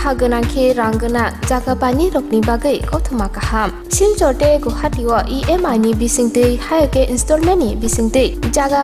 hagonangke ranggona jaga pani rokni bagai kothoma kaham siljote guhatiwa EMI ni bisingtei hayake installment ni bisingtei jaga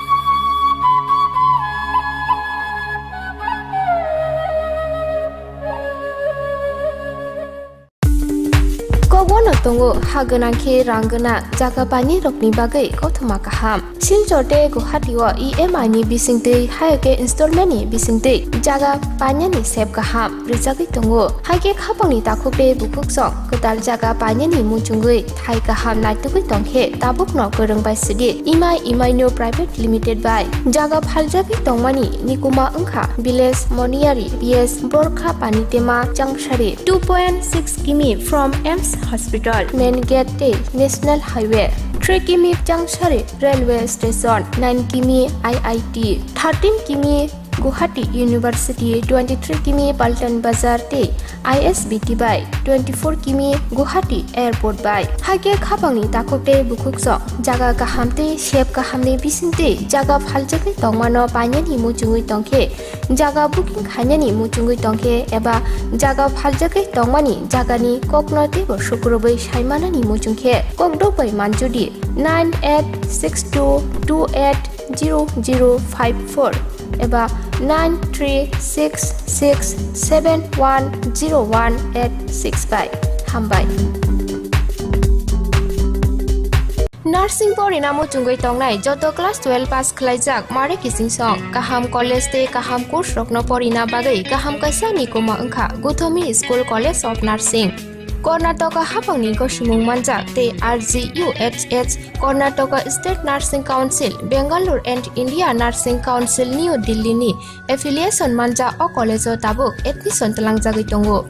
kogono tongo hagonangke ranggona jaga pani rokni bagai kothoma kaham siljote guhatiwa EMI ni bisingtei hayake installment ni bisingtei jaga panya ni sep kaham rijagi tongo haike khapangni takukte bukuksong ketal jaga panya ni muchungui thai kaham naitugui tongkhe tabukno gorongbai sidi imai no private limited by jaga phaljagi tongmani nikuma ongkha village moniari BS borkha pani tema jangshari 2.6 km from Ems Hospital main gate te national highway 3 km jangshari railway station 9 km IIT 13 km Guwahati University 23 km Paltan Bazar te ISBT by 24 km Guwahati Airport by hage khapangni takokte bukukso jaga kahamte shep kahamni bisinte jaga phaljagi tongmano panyani muchungui tongkhe jaga booking khainani muchungui tongkhe eba jaga phaljagi tongmani jagani koknote bo sukrobai saimanani muchungkhe kokdobai manjudi 9862280054 eba 9366710186 hambai Nursing porina muchungoi tongnai joto class 12 pass khlaijak mare kising song kaham college te kaham course rokno porina bagai kaham kaisa ni koma angkha Guthomi School College of Nursing Karnataka hapangni gosimung manjak te RGUHH Karnataka State Nursing Council Bangalore and India Nursing Council New Delhi ni affiliation manja o college o tabuk admission talangjagoi tongo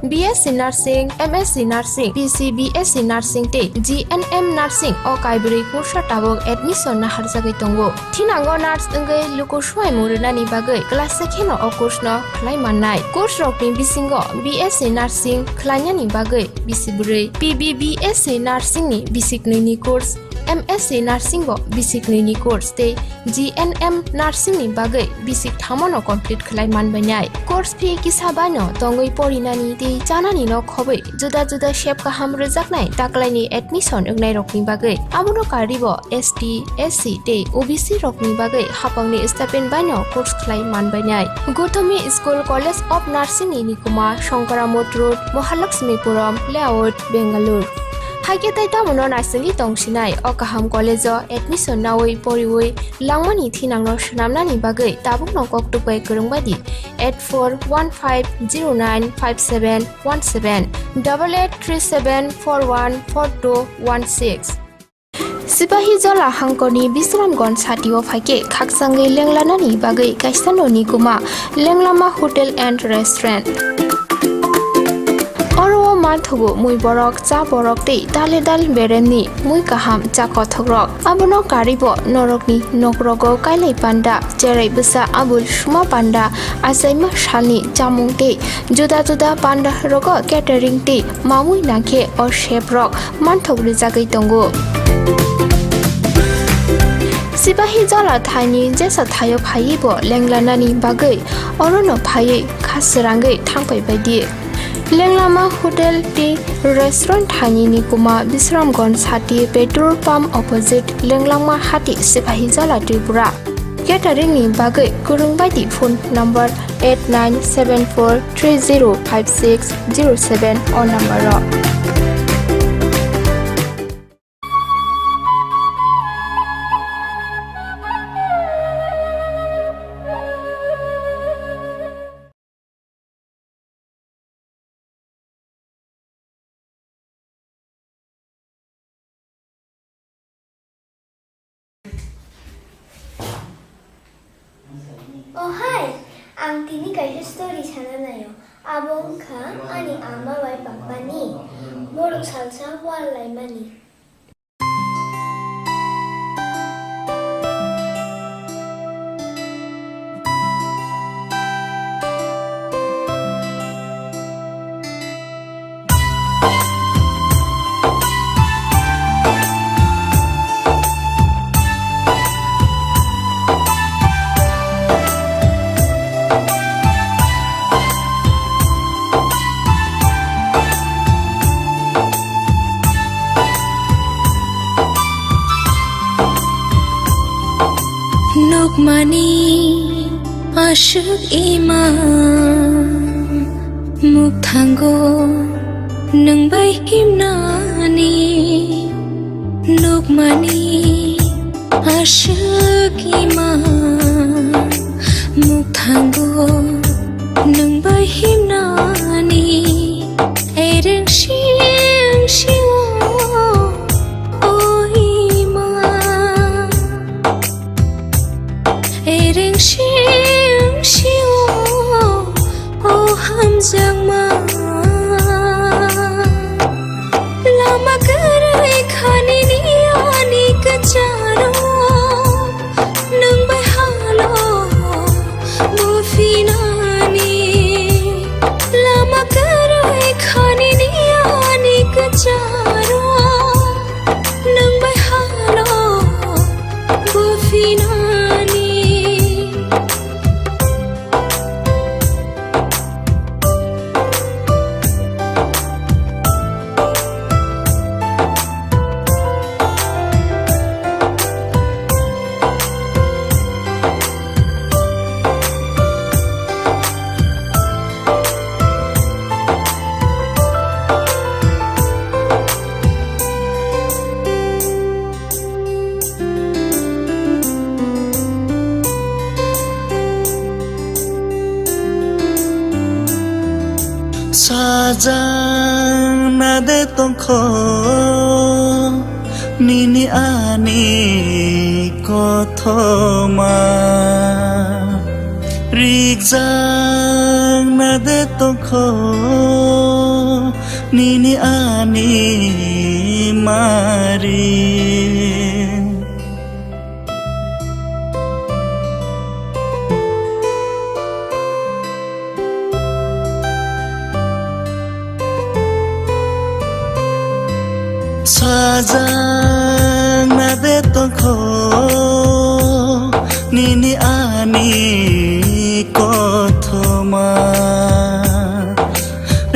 BSc Nursing, MSc Nursing, BSc Nursing te GNM Nursing o kaibri kursa tabok admission na harjagai tongo thinango nurse engei lukuswai muruna ni bagai class sekheno o course no khlai mannai course rokni bisingo BSc Nursing khlainani bagai bisiburi PBBSc Nursing ni bisiknoi ni course MSc Nursing bo bisiknoi ni course te GNM Nursing ni bagai bisik thamono complete khlai manbainai course fee kisabano tongoi porinani te chanani no khobai juda juda shape ka ham rejaknai taklaini admission ungnai rokni bagai amono karibo ST SC te OBC rokni bagai hapangni stipend baino course khlai manbainai Guthomi School College of Nursing ni nikuma Shankaramot Road Mahalakshmipuram Layout Bangalore Hage tai tamono nursing tongsinai o kaham college o admission nawai poriwai langmani thinangno shnamnani bagai tabukno koktupai korongbadi 8415095717 8837414216 Sipahi jola hangkoni Bisramganj satio phaike khaksangai lenglanani bagai kaisano ni kuma lenglama hotel and restaurant Oro manthugo mui borok cha borok te dale dal bereni mui kaham cha kothogrok abono karibo norokni nokrogo kailai panda cherai busa abul shuma panda asaima shalni chamung te juda juda panda rogo catering te mamui nakhe or chef rok manthogri jagai tongo Sipahi jala thani jesa thayo phaibo lenglanani bagai orono phai khasrangai thangpai baidi Lenglama Hotel Tea Restaurant Thani Nikuma Bisramganj Hati Petrol Pump Opposite Lenglama Hati Sipahi Jala Tripura Catering ni bagai kurungbai di phone number 8974305607 on number ro Oh hi, ang tini kayo story sana na yo. Abong ka ani ama wai papa ni. Borok salsa walay mani. mani aşık iman muk thango nang bay himnani nuk mani aşık iman muk thango nang bay himnani ereng shing shing o iman ereng shing shing o hamjang ma lama karai khani ni ani kacharo nang bay halo mo finani lama karai khani ni ani kacharo nang bay halo mo finani Sajang nade tongkho nini ani kothoma Rijang nade tongkho nini ani mari Sajang nade tongkho nini ani kothoma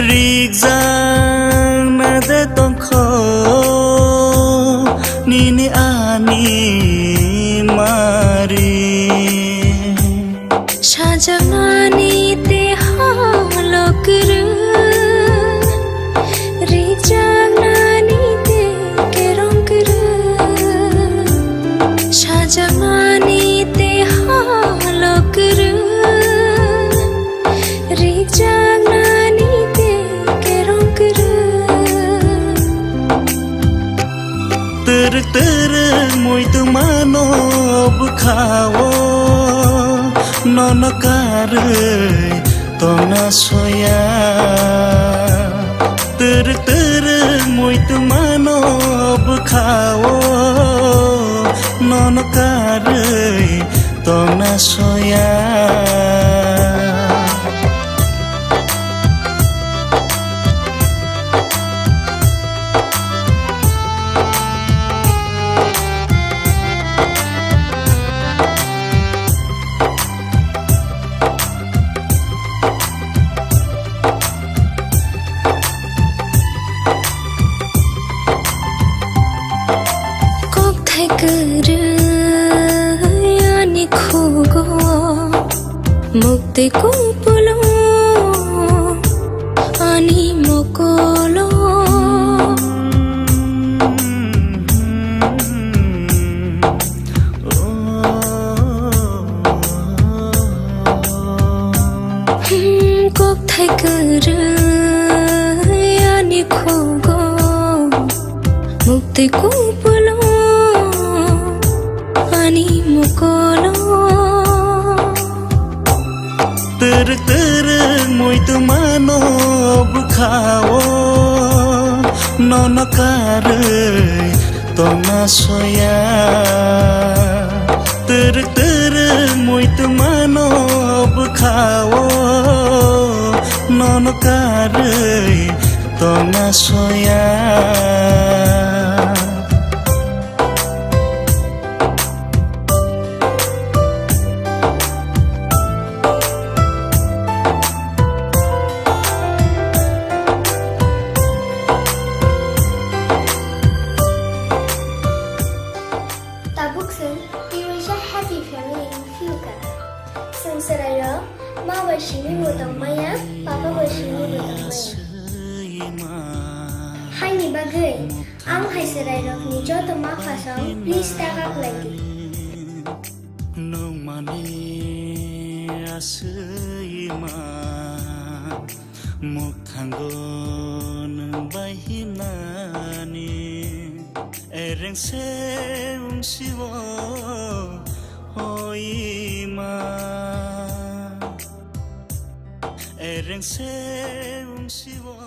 Rijang nade tongkho nini ani mari sajangani te halokru rijangani te kerongru sajangani te halokru rijangani te kerongru Teruk mui tu mano bukhawo nono karei tona soya Teruk mui tu mano bukhawo nono karei tona soya ani khugo mukti kumpulo ani mokolo kok thai kuru ani khugo mukti kumpulo ani mokolo Teruk mui tu mano bukhawo nono karei tona soya Teruk mui tu mano bukhawo nono karei tona soya Tabuksan, we wish a happy family in future. serai rokni joto makasong please tagak lagi. Nong mani asima mukhanggo nang bahimnani ereng seung siwo hoima ereng seung siwo.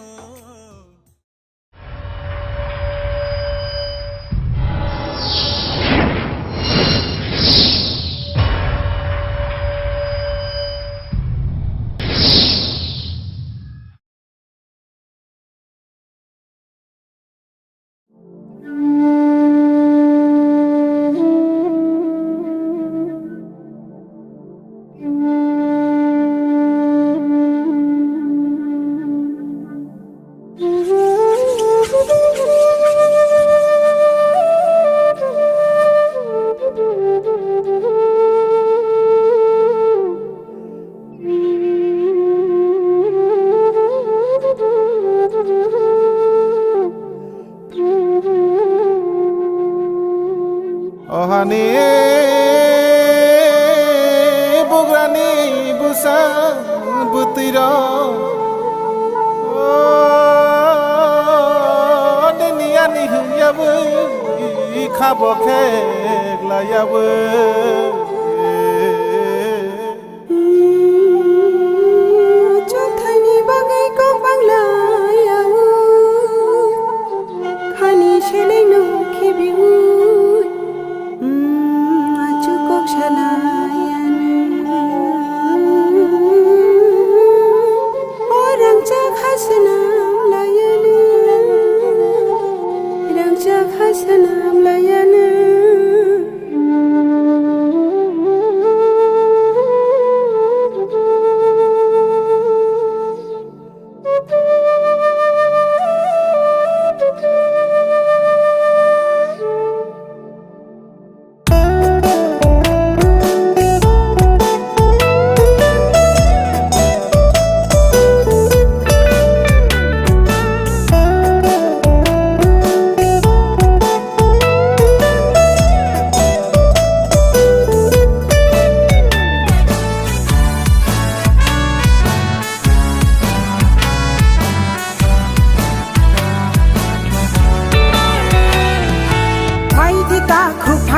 Ohani bugrani busa butiro denia ni yabu khabo khek la yabu Chothani bagai ko bangla yabu khani shelai no khibiu Achukok shalayan Orang jak hasanam layan Orang jak hasanam layan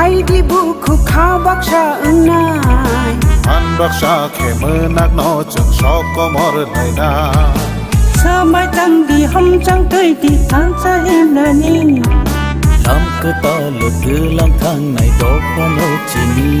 Di buku kau baksa unai An baksa ke menak no jeng sokomor laina Samai tang di hom chang tui di tang sa him na ni Lam ke ta lo ke lang thang nai do pa no chini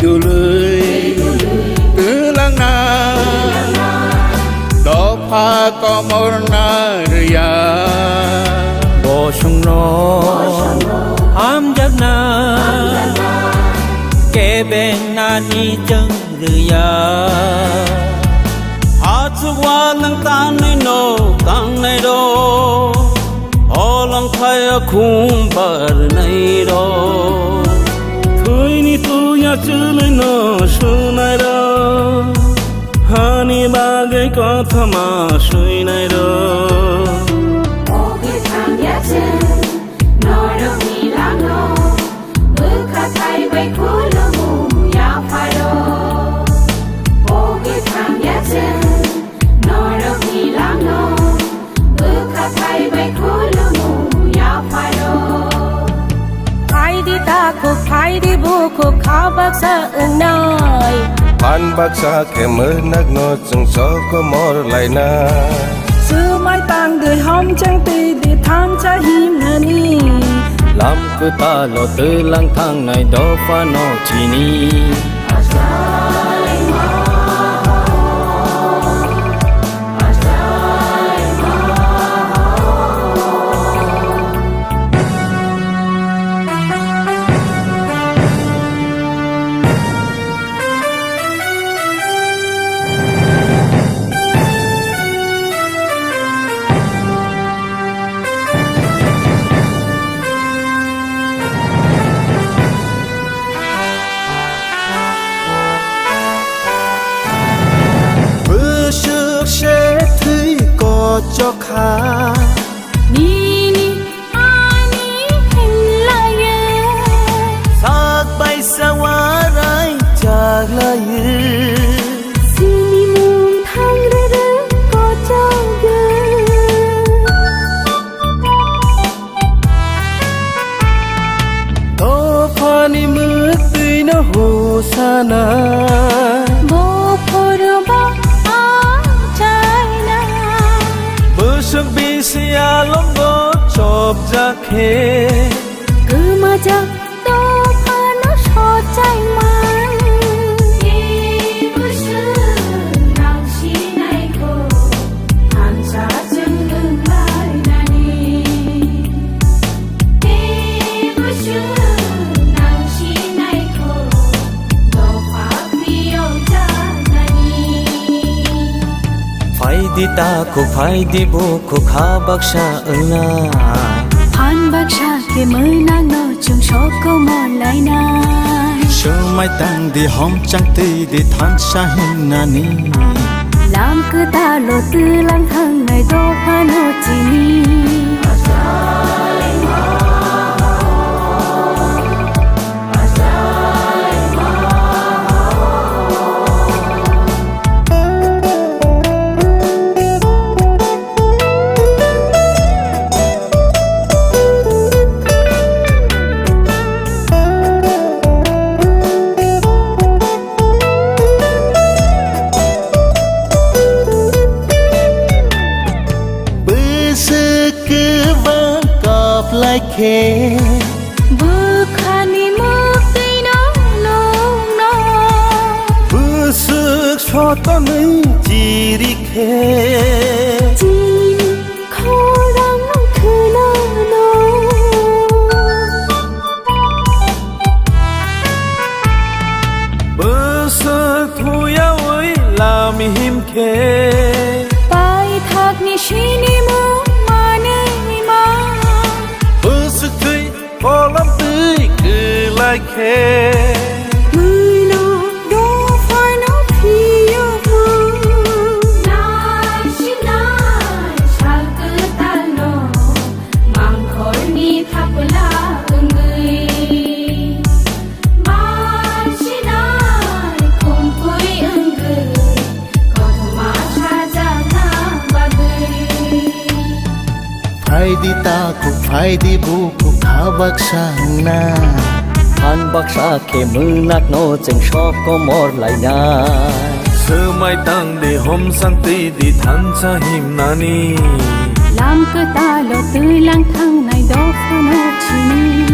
Từ lưới từ lăng na đó pha có mor na ria bo sung no am jak na ke ben na ni chang ria ha chu wa nang tan nei no tang nei do o lang phai khum bar nei do Ni tu ya chulai no sunai ro Hani bagai kotha ma suinai ro Oge tham ya chen No ro ni la no Bukha thai bai khulu mu ya phai ro Oge tham ya chen No ro ni la no Bukha thai bai khulu mu ya phai ro Phai di ta ko phai di buku kau baksa unai An baksa ke menak no jeng sokomor laina Sumai tang de hom chang tui di tham cha him na ni Lam ke ta lo te lang thang nai do pa no chini cho khá Nini ani helaye sak bay sawarai chak laye Sini mung thang re có trao ge to phani mực tươi nó hồ sana Bo phoro ba a china bơ sực bi sia lom go chop ja khe Cứ mà chắc to pha nó so chai mai Ibu sư nang si nai ko Han sa chân ngưng lại nani Ibu sư nang si nai ko Do pha kriyo ja nani phai di ta ko phai di bo ko kha baksha anga Phan bác sa ke mới nang no chung so ko mo lai na sơ mai tang di hom chang ti di than sa hin nani Làm cứ ta lộ tư lang thang ngày đô pha nô chi ni bơ sơ cứ vang cọp lại khe Bơ kha ni mơ tây nó nông nó bơ sơ cho ta mấy chỉ đi khe Chi khô răng khư nó nó bơ sơ thu ya ơi làm him khe Pai thác ni shi ni mơ mà nei mà bơ sơ tươi có lắm tươi cứ lại khe Mười nó đô phải nó phi yêu mơ Nai shi nai chal cứ ta no Mang khối ni thap la ungui Mai shi nai Khumpui ungui Có thma cha cha na bagui phai di ta ko phai di bo ko kha baksha na Phan bác sa ke mư nát nô chừng shop có mor lại na sơ mai tang di hom sang ti di than sa him nani Làm cứ ta lộ tư lang thang này đô pha nô chi ni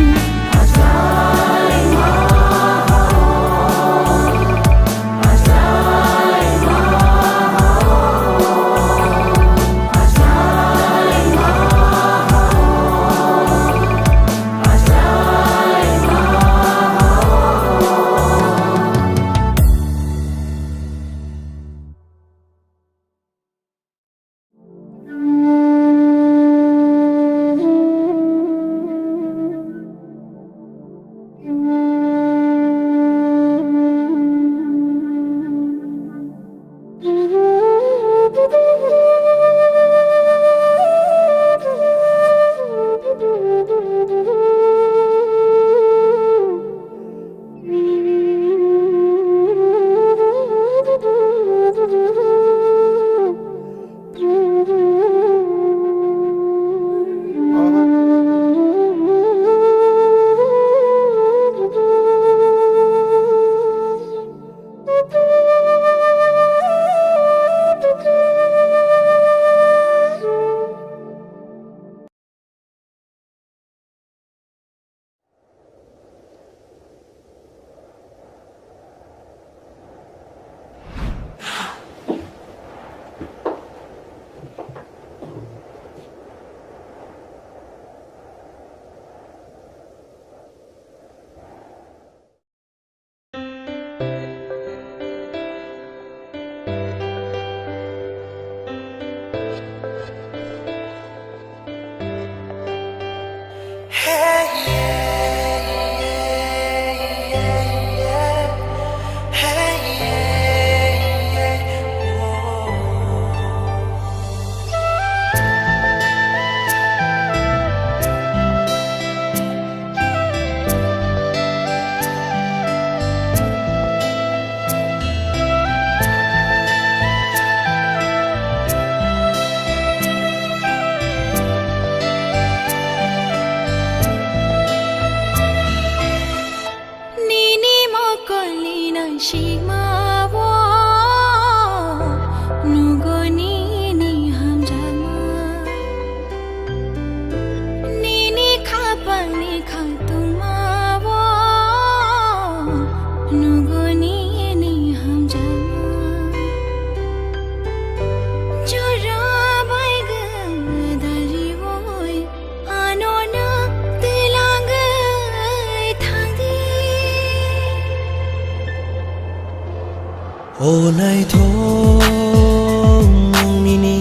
Olay thong nini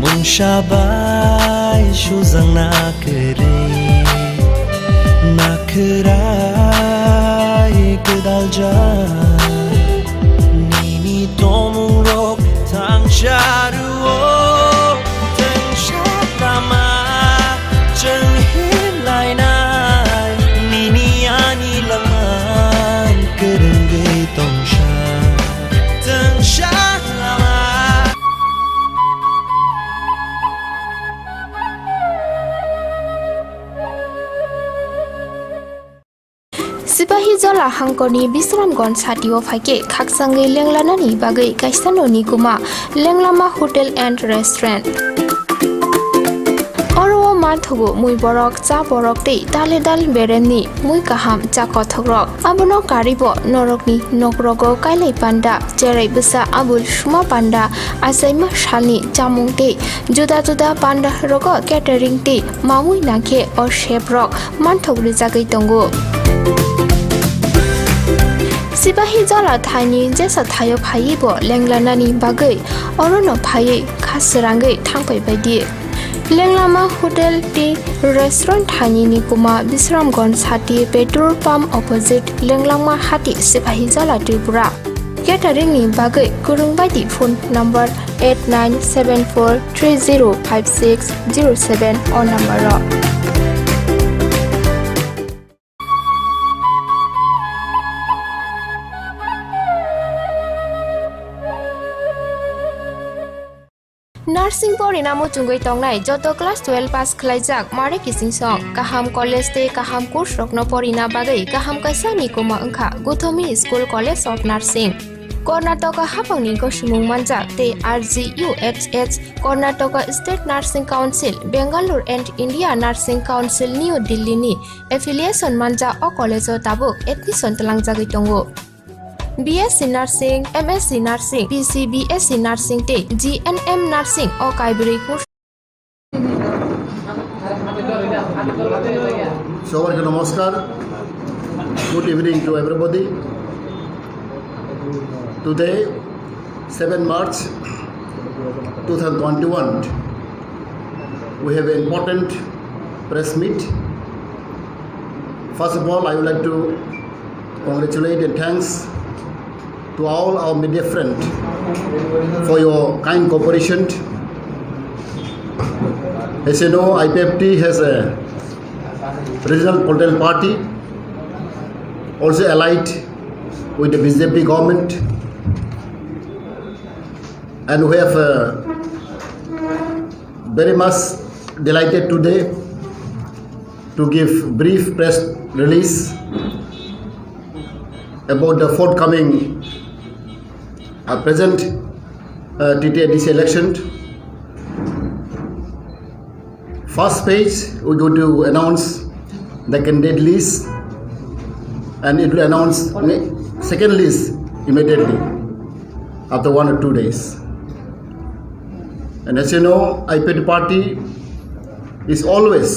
Mung shabay shuzang nakrai kedal jan Nini tomung rok tang charuo Teng shatama cheng hin lai nai Nini ani laman kerengge tong sha Teng shatama Sipahi jola hangkoni Bisramgon satio phaike khaksange lenglanani bagai kaisanoni kuma lenglama hotel and restaurant Oro mathugo mui borok cha borok tei dale dal beremni mui kaham cha kothogrok abono karibo norokni nokrogo kailai panda cherai busa abul shuma panda asaima shalni chamung tei juda juda panda rogo catering tei mamui nakhe or chef rok manthogri jagai tongo Sipahi jola thani jesa thayo phaibo lenglanani bagai orono phai khasrangai thangpai baidi Lenglama hotel ti restaurant thani ni kuma Bisramgon sati petrol pump opposite Lenglama hati Sipahi jola Tripura catering ni bagai kurung baidi phone number 8974305607 on number ro Nursing pori namo chungoi tongnai joto class 12 pass khlaijak mare kising song kaham college te kaham course rokno porina bagai kaham kaisa ni koma angkha Guthomi School College of Nursing Karnataka hapangni gosimung manjak te RGUHH Karnataka State Nursing Council Bangalore and India Nursing Council New Delhi ni affiliation manja o college o tabuk admission talangjagoi tongo BSc Nursing, MSc Nursing, PCBSc Nursing te GNM Nursing o kaibri course সবাইকে নমস্কার Good evening to everybody Today 7 March 2021 we have an important press meet First of all I would like to congratulate and thanks to all our media friends for your kind cooperation. As you know, IPFT has a regional political party, also allied with the BJP government, and we have very much delighted today to give brief press release about the forthcoming present TTDC election. First page, we're going to announce the candidate list and it will announce second list immediately after 1 or 2 days. And as you know, IPFT party is always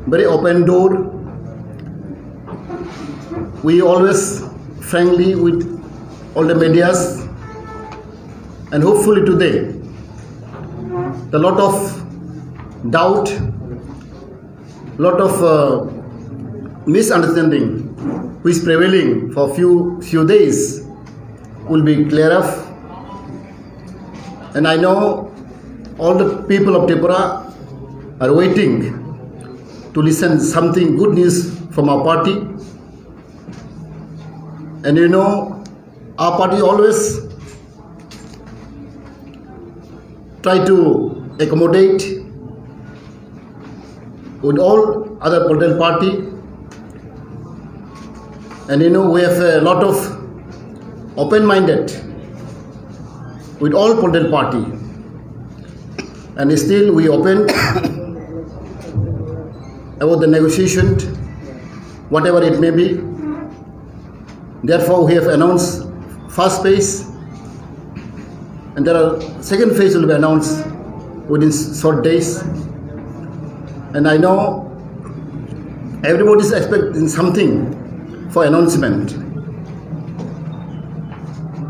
very open door. We always frankly with all the medias and hopefully today a lot of doubt, lot of misunderstanding which is prevailing for few days will be clear up and I know all the people of Tripura are waiting to listen something good news from our party. And you know, our party always try to accommodate with all other political party. And you know, we have a lot of open-minded with all political party. And still we open about the negotiation, whatever it may be. Therefore, we have announced first phase, and there are second phase will be announced within short days. And I know everybody is expecting something for announcement.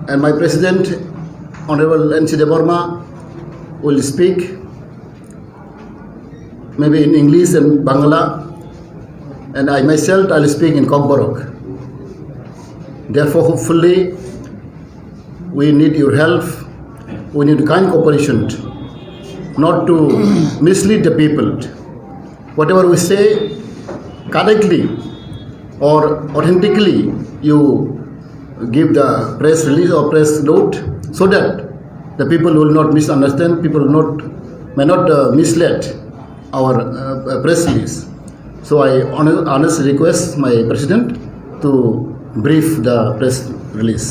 and my president, Honorable N.C. Deborma, will speak maybe in English and Bangla, and I myself I'll speak in Kogborok. Therefore, hopefully, we need your help. We need kind cooperation, not to mislead the people. Whatever we say, correctly or authentically, you give the press release or press note, so that the people will not misunderstand. People may not mislead our press release. So I honestly request my president to brief the press release.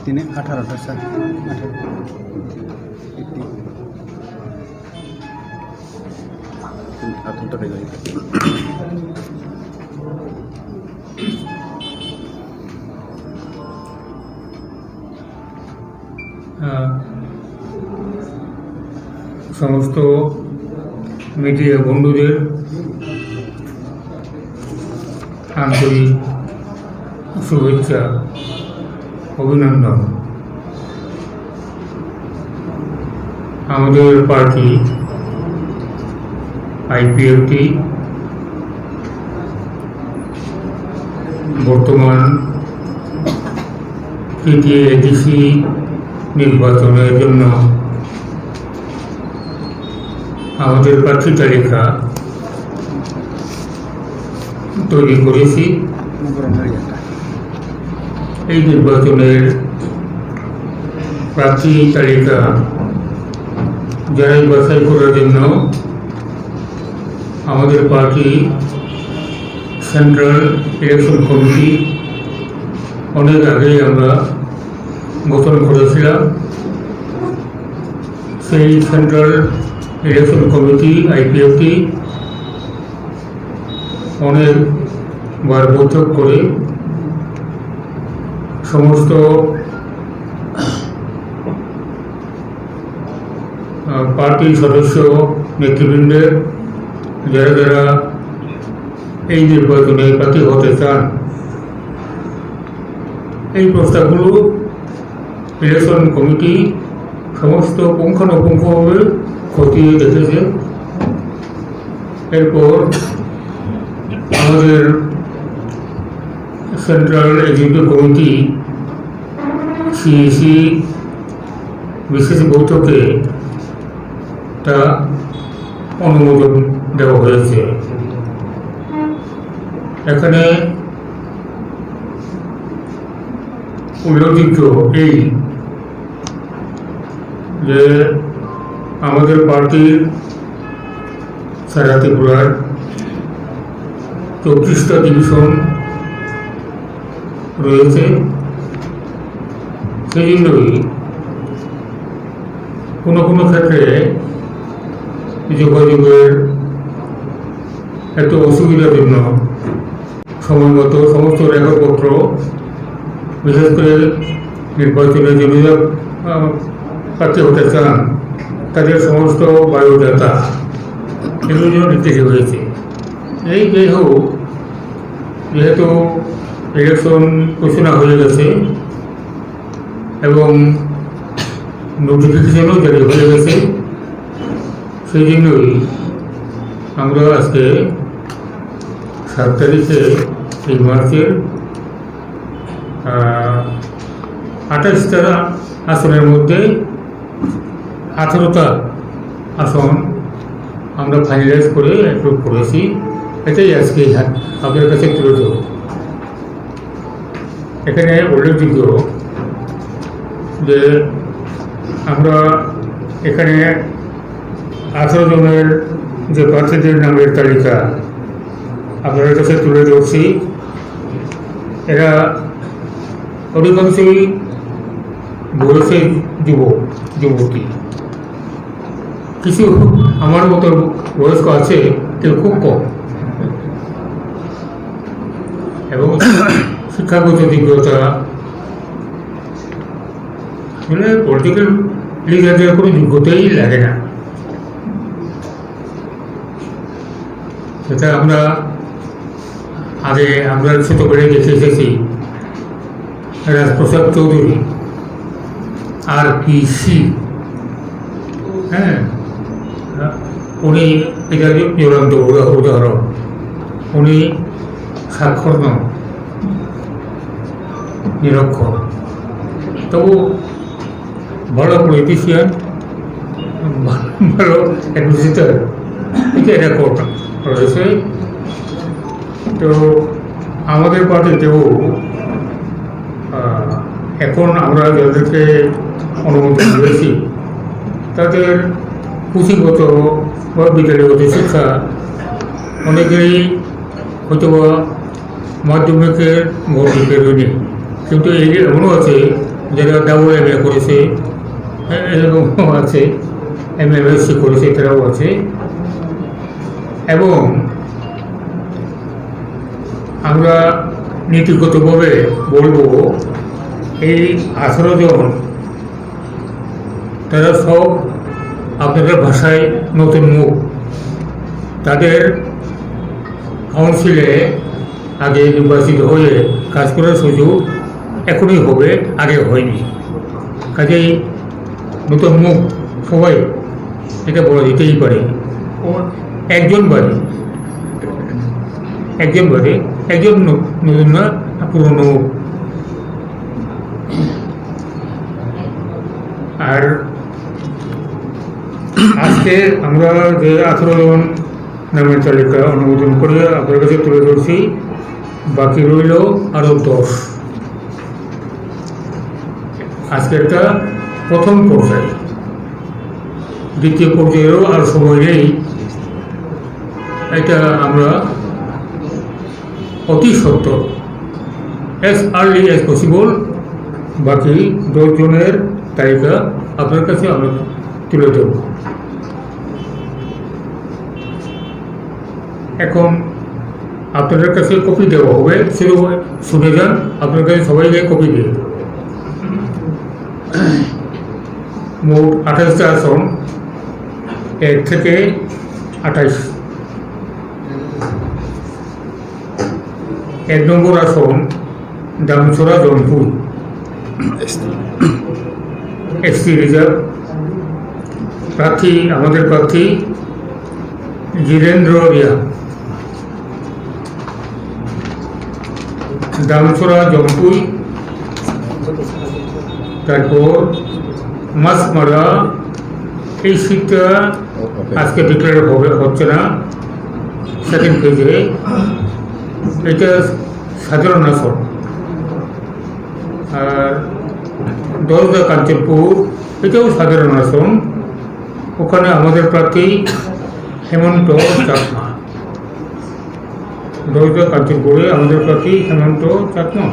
তিনি 18টা sir 18 সমস্ত media বন্ধুদের আন্তরিক শুভেচ্ছা, অভিনন্দন। আমাদের party IPFT বর্তমান তৃতীয় ADC নির্বাচনের জন্য আমাদের প্রার্থী তালিকা তৈরি করেছি। এই নির্বাচনের প্রার্থী তালিকা যারাই বাছাই করার জন্য আমাদের পার্টি সেন্ট্রাল ইলেকশন কমিটি অনেক আগেই আমরা গঠন করেছিলাম। সেই সেন্ট্রাল ইলেকশন কমিটি আইপিএফটি অনেকবার বৈঠক করে সমস্ত পার্টির সদস্য নেতৃবৃন্দের যারা যারা এই নির্বাচনে প্রার্থী হতে চান, এই প্রস্তাবগুলো ইলেকশন কমিটি সমস্ত পুঙ্খানুপুঙ্খভাবে খতিয়ে দেখেছে। এরপর আমাদের সেন্ট্রাল এক্সিকিউটিভ কমিটি সিইসি বিশেষ বৈঠকে তা অনুমোদন দেওয়া হয়েছে। এখানে উল্লেখযোগ্য এই যে আমাদের পার্টির সারা ত্রিপুরার 34টা ডিভিশন রয়েছে। সেই জন্যই কোনো কোনো ক্ষেত্রে যোগাযোগের এত অসুবিধার জন্য সময়মতো সমস্ত রেকর্ডপত্র, বিশেষ করে নির্বাচনের জন্য প্রার্থী হতে চান তাদের সমস্ত বায়োডাটা এগুলোর জন্য নির্দেশ হয়েছে। এই যাই হোক, যেহেতু ইলেকশন ঘোষণা হয়ে গেছে এবং নোটিফিকেশনও জারি হয়ে গেছে, সেই জন্যই আমরা আজকে 7 তারিখে এই মার্চের 28টা আসনের মধ্যে 18টা আসন আমরা ফাইনালাইজ করে অ্যাপ্রুভ করেছি। এটাই আজকে আপনার কাছে তুলে ধরব। এখানে উল্লেখযোগ্য যে আমরা এখানে 18 জনের যে প্রার্থীদের নামের তালিকা আপনাদের কাছে তুলে ধরছি। এরা অধিকাংশই বয়সের যুবতী, কিছু আমার মতো বয়স্ক আছে, কেউ খুব কম, এবং শিক্ষাগত যোগ্যতা মানে পলিটিক্যাল লিডারদের কোনো যোগ্যতাই লাগে না। সেটা আমরা আগে আমরা ছোট করে দেখে এসেছি রাজপ্রসাদ চৌধুরী আর পিসি, হ্যাঁ, উনি এটা জ্বলন্ত উদাহরণ। উনি স্বাক্ষর নন, নিরক্ষর, তবু ভালো পলিটিশিয়ান, ভালো অ্যাডমিনিস্ট্রেটর, এটা রেকর্ড রয়েছে। তো আমাদের পার্টিতেও এখন আমরা যাদেরকে অনুমোদন দিয়েছি তাদের পুঁথিগত বা বিদ্যালয়গত শিক্ষা অনেকেরই হয়তো মাধ্যমিকের ভর্তি বেরোয়নি, কিন্তু এমনও আছে যারা ডাবল MA করেছে, এরকমও আছে, MSc করেছে, তারাও আছে। এবং আমরা নীতিগতভাবে বলবো এই 18 জন তারা সব আপনাদের ভাষায় নতুন মুখ। তাদের কাউন্সিলে আগে নির্বাচিত হয়ে কাজ করার সুযোগ এখনই হবে, আগে হয়নি। কাজেই নতুন মুখ সবাই, এটা বলা যেতেই পারে। একজন বাদে একজন নতুন না, পুরনো। আর আজকে আমরা যে 18 জন নামের তালিকা অনুমোদন করে আপনার কাছে তুলে ধরছি, বাকি রইল আরও 10। আজকে একটা প্রথম পর্যায়ে, দ্বিতীয় পর্যায়েরও আর সময় নেই। এটা আমরা অতি সত্বর, অ্যাজ আর্লি অ্যাজ পসিবল, বাকি 10 জনের তালিকা আপনার কাছে আমরা তুলে দেব। এখন আপনাদের কাছে কপি দেওয়া হবে, শুধু শুনে যান, আপনার কাছে সবাইকে কপি দিয়ে দেব। মোট 28টা আসন, 1 থেকে 28। 1 নম্বর আসন দামছড়া জনপুর, SC রিজার্ভ। প্রার্থী, আমাদের প্রার্থী জিতেন্দ্র রিয়া। দামছড়া জমপুই, তারপর মাছমারা। এই সিটটা আজকে ডিক্লেয়ার হচ্ছে না, সেকেন্ড পেজে। এটা সাধারণ আসন। আর দরজা কাঞ্চনপুর, এটাও সাধারণ আসন। ওখানে আমাদের প্রার্থী হেমন্ত চাকমা। দরজা কাঞ্চনপুরে আমাদের প্রার্থী হেমন্ত চাকমা।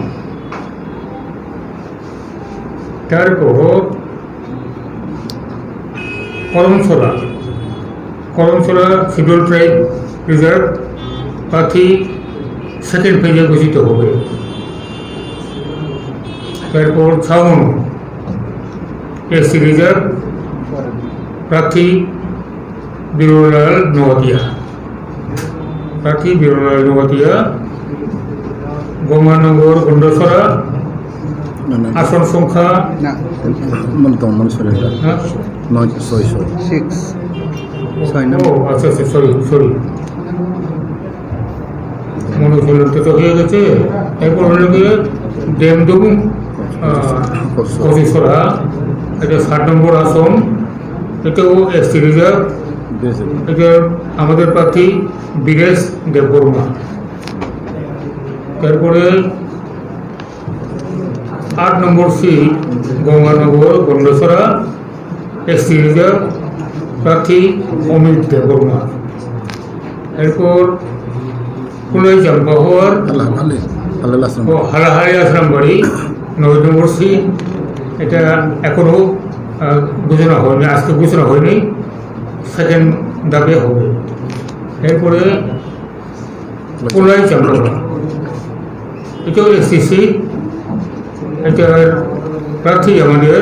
তারপর করমছড়া শিডিউল ট্রাইব রিজার্ভ, প্রার্থী সেকেন্ড পেজে ঘোষিত হবে। তারপর ছাউন SC রিজার্ভ, প্রার্থী বীরলাল নওয়াতিয়া। গঙ্গানগর গন্ডসরা, আসন সংখ্যা সরি মনোসলিত হয়ে গেছে। এরপর হলো গিয়ে ডেমডুম কচিসরা, এটা 7 নম্বর আসন, এটাও SC রিজার্ভ। এটা আমাদের প্রার্থী বীরেশ দেববর্মা। তারপরে 8 নম্বর সিট গঙ্গানগর গন্ডসরা, SC রিজার্ভ, প্রার্থী অমিত দেববর্মা। এরপর কুলাই চাম্পাহর হালাহালি আশ্রম বাড়ি, 9 নম্বর সিট। এটা এখনও ঘোষণা হয়নি, আজকে ঘোষণা হয়নি, সেকেন্ড দাবে হবে। এরপরে কুলাই চাম্পাহর, এটাও SC সিট। এটার প্রার্থী আমাদের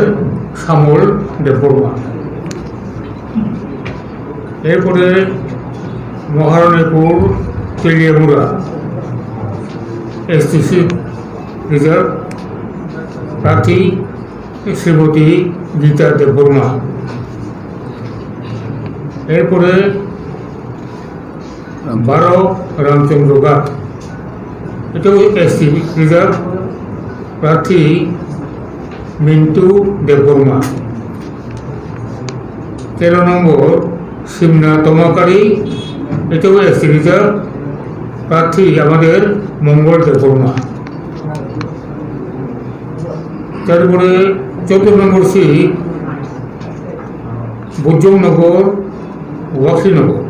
শ্যামল দেববর্মা। এরপরে মহারণীপুর তেলিয়ামুড়া এসটিসি রিজার্ভ প্রার্থী শ্রীমতী গীতা দেববর্মা। এরপরে 12 রামচন্দ্র গাট, এটাও এসটি রিজার্ভ প্রার্থী মিন্টু দেববর্মা। 13 নম্বর সিমনা তমাকারী, এটাও এসটি রিজার্ভ প্রার্থী আমাদের মঙ্গল দেববর্মা। তারপরে 14 নম্বর সিট বুজংনগর ওয়াসিনগর,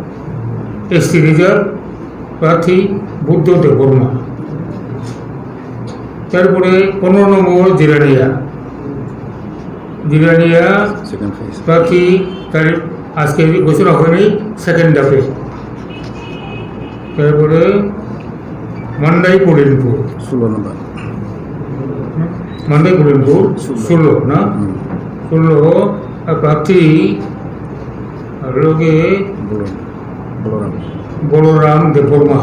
এসটি রিজার্ভ প্রার্থী বুদ্ধ দেববর্মা। তারপরে 15 নম্বর জিরানিয়া প্রার্থী তার আজকে ঘোষণা হয়নি, সেকেন্ড ধাপে। তারপরে মান্দাই পুরিনপুর 16 নম্বর, মান্দাই পুরিনপুর 16 না 16 প্রার্থী লোকে বলরাম দেববর্মা।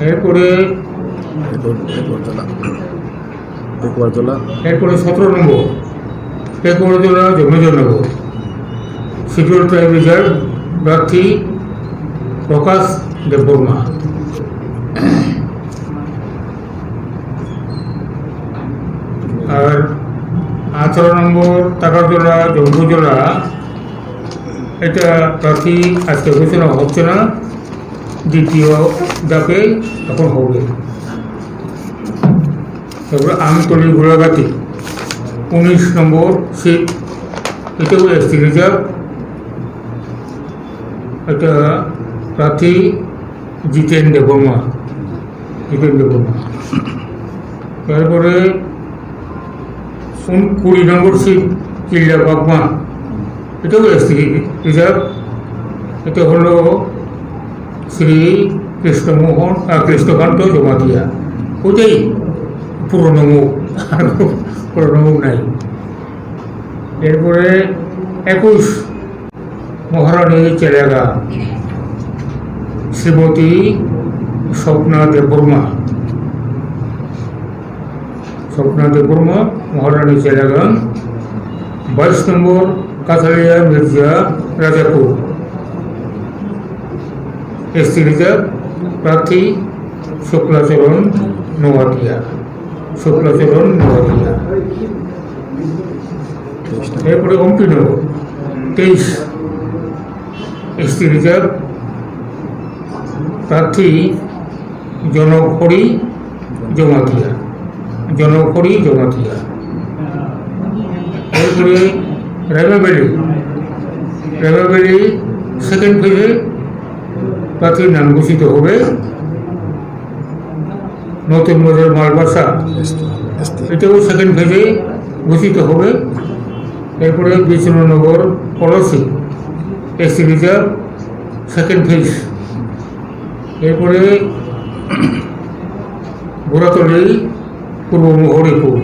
এরপরে 17 নম্বর টেকুয়ারজলা জমেজনগর, শিডিউল ট্রাইব রিজার্ভ প্রার্থী প্রকাশ দেববর্মা। আর 18 নম্বর টাকারজলা জম্বুজলা, এটা প্রার্থী আজকে ঘোষণা হচ্ছে না, দ্বিতীয় ধাপে তখন হবে। তারপরে আমতলি গোলাঘাটি 19 নম্বর সিট, এটাও এসটি রিজার্ভ, এটা প্রার্থী জিতেন দেববর্মা। তারপরে 20 নম্বর সিট কিল্লা বাগমা, এটাও এসটি রিজার্ভ, এটা হলো শ্রী কৃষ্ণকান্ত জমাতিয়া। ওটাই পুরনো মুখ, পুরনো মুখ নাই। এরপরে 21 মহারানী চেলাগা, শ্রীমতী স্বপ্না দেববর্মা। মহারানী চেলাগা। 22 নম্বর কাছাড়িয়া মির্জা রাজাপুর, এসটি রিজার্ভ প্রার্থী শুক্লাচরণ নোয়াতিয়া। এরপরে অম্পিনগর 23 এসটি রিজার্ভ প্রার্থী জনকহরি জমাতিয়া। এরপরে রাইমাবেলি সেকেন্ড ফেজে প্রার্থীর নাম ঘোষিত হবে। নতুন বাজার মালবাসা, এটাও সেকেন্ড ফেজে ঘোষিত হবে। এরপরে বিষ্ণুনগর পলসি, এসটি রিজার্ভ সেকেন্ড ফেজ। এরপরে বোরাতলি পূর্ব হরিপুর,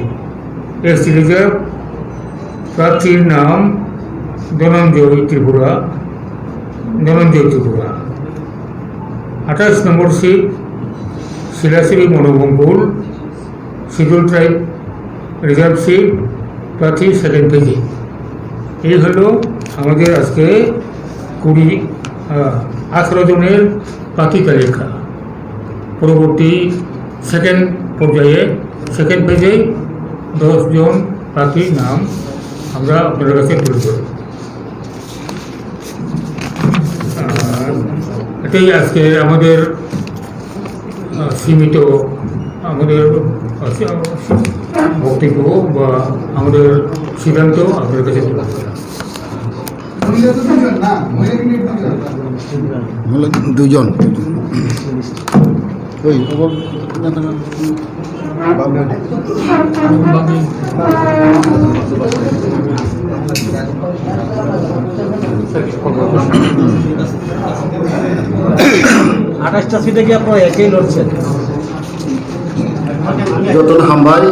এসটি রিজার্ভ প্রার্থীর নাম ধনঞ্জয় ত্রিপুরা। 28 নম্বর সিট শিলাশ্রী মনোবঙ্কুল, শিডিউল ট্রাইব রিজার্ভ সিট, প্রার্থী সেকেন্ড ফেজে। এই হলো আমাদের আজকে 18 জনের প্রার্থী তালিকা। পরবর্তী সেকেন্ড পর্যায়ে সেকেন্ড ফেজে 10 জন প্রার্থীর নাম আমরা আপনাদের কাছে তুলে ধরি। এটাই আজকে আমাদের সীমিত আমাদের বক্তব্য বা আমাদের সিদ্ধান্ত আপনাদের কাছে তুলে ধরা। 2 জন। আঠাশটা সিটে কি আপনারা একাই লড়ছেন? যতন হামবাই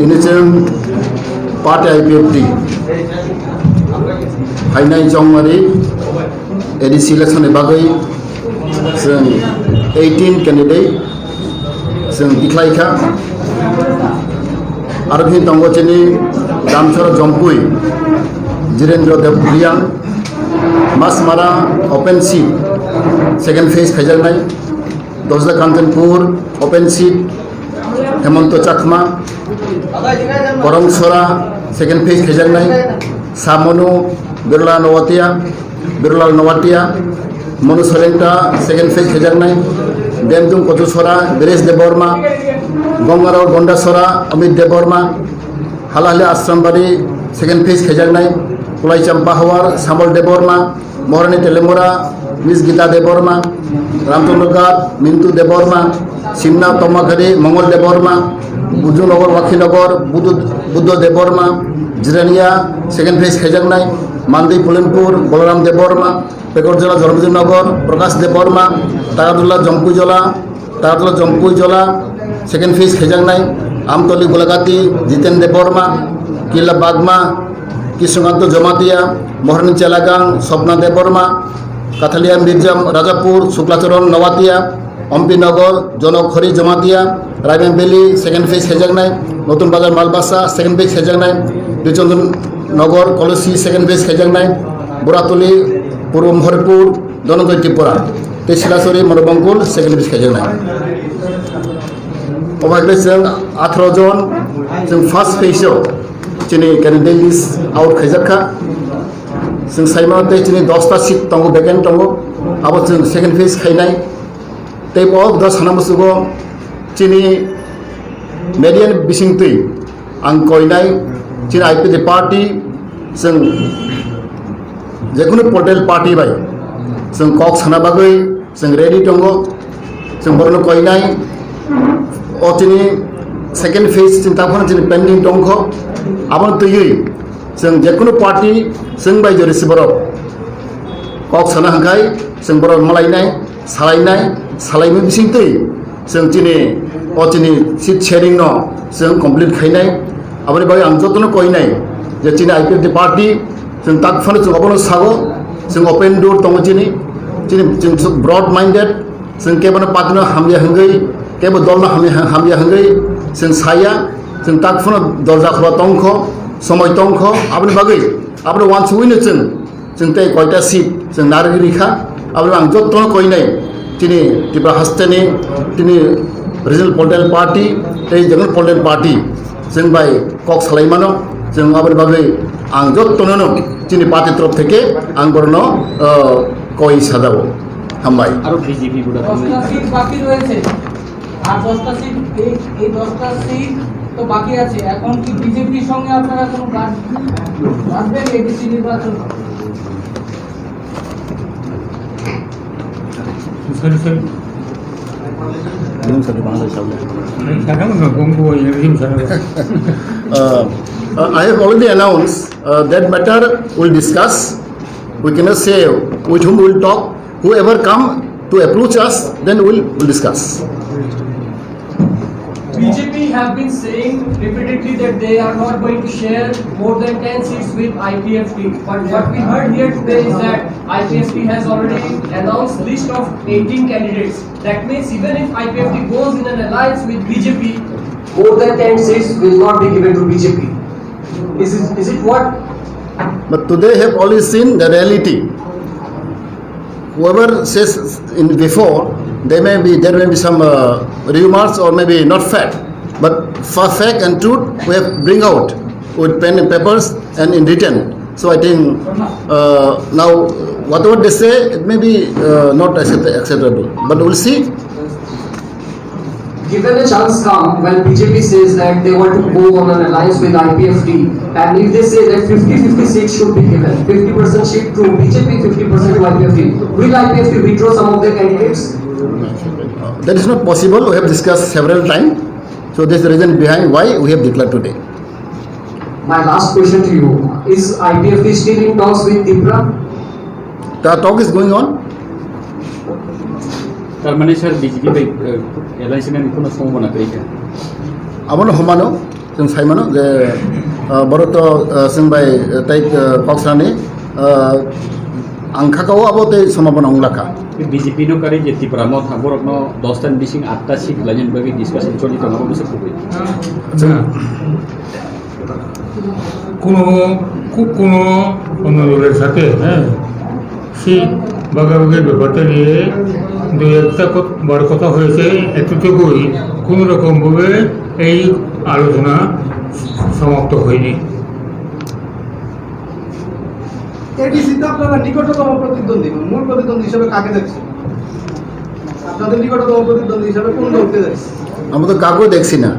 ইনিছেন পার্টি আইপিএফটি ফাইনাই জংমারি এডি সিলেকশনে বাগै जों 18 candidate जों दिख्लायखा आरो फिन दंग जोंनि दामसर जम्पुई जिरेन्द्र देवरिया मासमारा ओपन सीट सेकेंड फेज खायजानाय दसदा कांचनपुर ओपन सीट हेमंत चाकमा करमसरा सेकेंड फेज खायजानाय सामनु बिरला नवाटिया मनु सोरेंटा सेकेंड फेज खायजानाय देमदुम कचुसरा बिरेश देबवर्मा गंगाराव गंडासरा अमित देबवर्मा हालाहले आश्रमबारी सेकेंड फेज खायजानाय कुलाई चंपाहवार सामल देबवर्मा महरानी तेलेमुरा मिस गीता देबवर्मा रामचंद्रगार मिंटू देबवर्मा सिमना तमाघरी मंगल देबवर्मा बुजुनगर वाखीनगर बुद्ध देबवर्मा जिरानिया सेकेंड फेज खायजानाय मानदी पुलिनपुर बलराम देबवर्मा पेकरजला जन्मदिन नगर प्रकाश देबवर्मा तागादुल्ला जम्पुईजला सेकेंड फेज खायजानाय आमतली गोलागाती जितेन देबवर्मा किला बागमा किशुकांत जमातिया महरानी चेलागांग स्वप्ना देबवर्मा काथालिया मिर्जाम राजापुर शुक्लाचरण नवातिया अम्पीनगर जनकहरी जमातिया रायमेन बेली सेकेंड फेज खायजानाय नतुन बाजार मालबासा सेकेंड फेज खायजानाय बिचंदन नगर कलसी सेकेंड फेज खायजानाय बुरातली पूर्व महरपुर धनंजय त्रिपुरा तेसिलासरी मनोबंकुल सेकेंड फेज खायजानाय अभागे जों 18 जन जों फार्स्ट फेजआव जोंनि कैंडिडेट लिस्ट आउट खायजाखा जों साइमाते जोंनि 10टा सीट दङ वेकेंट दङ आबो जों सेकेंड फेज खायनाय तेबो 10 सानामसुगो जोंनि मेडियन बिसिंतै आं कयनाय जोंनि आईपीडी पार्टी जों जेखुनु पलिटिकल पार्टी बाय जों कक साना बागै जों रेडी दङ जों बरनो कयनाय अतिनि सेकेंड फेज चिंताफोर जोंनि पेंडिंग दंख आबो तैयै जों जेखुनु पार्टी जों बायजो रिसिभाराव कक साना हांखाय जों बर मालायनाय सालायनो बिसिंतै जों दिनै अतिनि सीट शेयरिं न जों कमप्लीट खायनाय आबो बाय आं जतनो कयनाय जे दिनै आईपीडी पार्टी जों ताकफानो जों अबनो सागो जों ओपन डोर दङ दिनै जों ब्रड माइंडेड जों केबनो पार्टीनो हामया हंगै केबो दलनो हामया हंगै जों साया जों ताकफानो दरजा खरा तंख समय तंख आबनो बागै आबनो वान्स उइनो जों ते कयटा सीट जों नारगिरिखा आबनो आं जतनो कयनाय दिनै त्रिपुरा हास्टेनि दिनै रिजनल पलिटिकल पार्टी ते जनरल पलिटिकल पार्टी जों बाय कक सालायमानो जों आबनो बागै आं जतनो दिनै पार्टी तरफ থেকে आं बरनो কই সাজাবো হামবাই আর বিজেপি গুলো 10টা সিট বাকি রয়েছে আর 10টা সিট এই 10টা সিট তো বাকি আছে এখন কি বিজেপির সঙ্গে আপনারা কোনো কাজ করবেন এবিসি নির্বাচন I have already announced that matter we'll discuss. We cannot say with whom we'll talk. Whoever come to approach us, then we'll discuss. BJP have been saying repeatedly that they are not going to share more than 10 seats with IPFT. But what we heard here today is that IPFT has already announced list of 18 candidates. That means even if IPFT goes in an alliance with BJP, more than 10 seats will not be given to BJP. Is it what? But today have already seen the reality. Whoever says in before, there may be some rumors or maybe not fact, but for fact and truth we have bring out with pen and papers and in written. So I think now whatever they say it may be not acceptable, but we'll see. Given a chance come when BJP says that they want to go on an alliance with IPFT, and if they say that 50-50 seats should be given, 50% seat to BJP, 50% to IPFT, will IPFT withdraw some of their candidates? That is not possible. We have discussed several times. So there is the reason behind why we have declared today. My last question to you, is IPFT still in talks with Tripura? The talk is going on. তার মানে sir BJP LIC নিয়ে কোনো সম্ভাবনা পেয়েছে আবারও সমানো जों साइमानो जे बरत जों बाय ताइक कक्सानि आंखाकाव आबो ते सम्भावना अंलाखा BJP no kari je Tripura mo thaborok no 10 tan bising 8 ta sik lajen bagi discussion choli to ngabo bisa kubui কোনো অনুরোধের সাথে সেই বাগাবাগির ব্যাপারটা নিয়ে দু একটা বড় কথা হয়েছে, এতটুকুই কোনো রকমভাবে এই আলোচনা সমাপ্ত হয়নি। এডিসিতে আপনারা নিকটতম প্রতিদ্বন্দ্বী, মূল প্রতিদ্বন্দ্বী হিসেবে কাকে দেখছেন? আপনাদের নিকটতম প্রতিদ্বন্দ্বী হিসেবে কোন দলকে দেখছেন? আমরা তো কাকেও দেখছি না।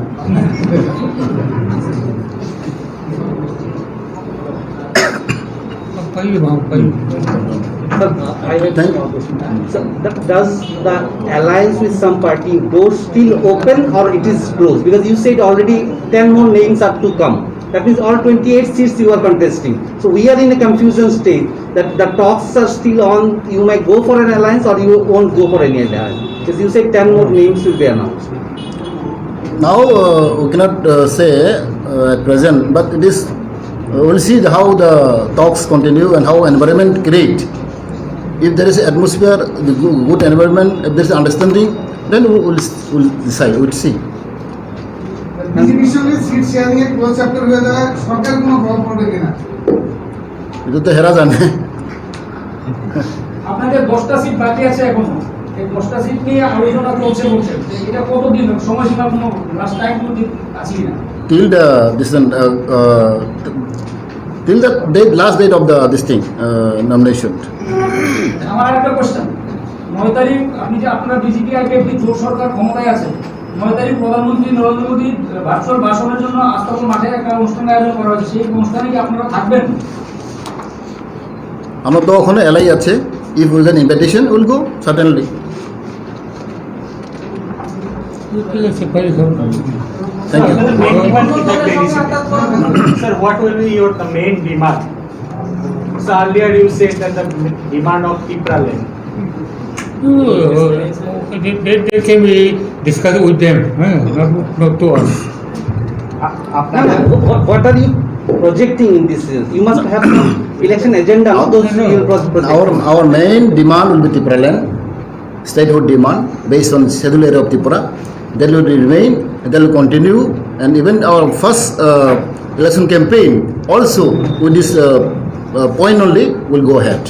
Does the alliance with some party door still open or it is closed? Because you said already 10 more names are to come. That means all 28 seats you are contesting. So we are in a confusion state that the talks are still on. You might go for an alliance or you won't go for any alliance. Because you said 10 more names will be announced. Now we cannot say at present, but it is we'll see how the talks continue and how environment create. If there is atmosphere, the good environment, if there is understanding, then we'll decide. We'll see. বিজেপির সঙ্গে seat sharing এর close chapter হয়ে যাওয়ায় সরকার কোনো প্রভাব পড়বে কিনা? এটা তো হেরা জানে। আপনাদের 10টা সিট বাকি আছে এখনো, এই 10টা সিট নিয়ে আলোচনা চলছে বলছেন, এটা কতদিন সময়সীমা কোনো লাস্ট টাইম কোনো আছে কিনা? Till the till the date, last date of this thing nomination. আমার একটা কোশ্চেন, 9 তারিখ আপনি যে আপনারা বিজেপি আইপিএফটি জোট সরকার ক্ষমতায় আছে, 9 তারিখ প্রধানমন্ত্রী নরেন্দ্র মোদী ভার্চুয়াল ভাষণের জন্য আস্তাবল মাঠে একটা অনুষ্ঠান আয়োজন করা হয়েছে, সেই অনুষ্ঠানে কি আপনারা থাকবেন? আমরা তো ওখানে এলাই আছে। If we get invitation, we'll go certainly. Thank you. Sir, what will be the main demand? So earlier you said that the demand of Tripura land. They can be discussed with them, not to us. What are you projecting in this? You must have some election agenda. Our main demand will be Tripura land, statehood demand based on schedule area of Tripura. That will remain, that will continue, and even our first election campaign also with this point only will go ahead.